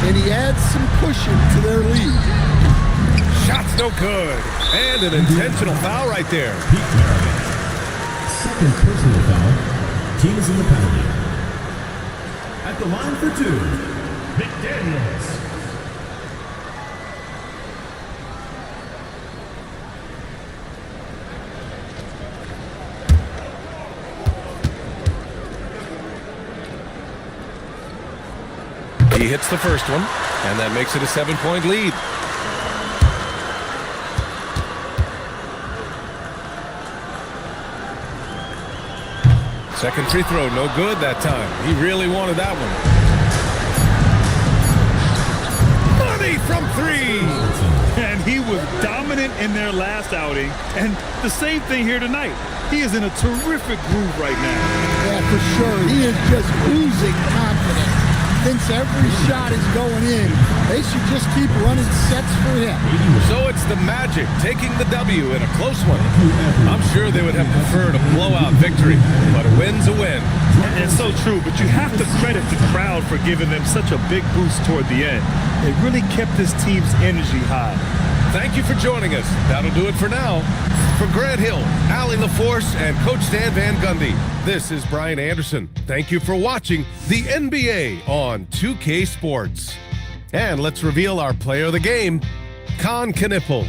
and he adds some cushion to their lead. Shot's no good, and an intentional foul right there. Second personal foul. Team is in the penalty. At the line for 2, McDaniels. He hits the first one, and that makes it a 7-point lead. Second free throw, no good that time. He really wanted that one. Money from 3! And he was dominant in their last outing, and the same thing here tonight. He is in a terrific groove right now. Yeah, for sure. He is just oozing confidence. Thinks every shot is going in. They should just keep running sets for him. So it's the Magic taking the W in a close one. I'm sure they would have preferred a blowout victory, but a win's a win. And it's so true, but you have to credit the crowd for giving them such a big boost toward the end. It really kept this team's energy high. Thank you for joining us. That'll do it for now. For Grant Hill, Allie LaForce, and Coach Stan Van Gundy, this is Brian Anderson. Thank you for watching the NBA on 2K Sports. And let's reveal our player of the game, Con Knipple.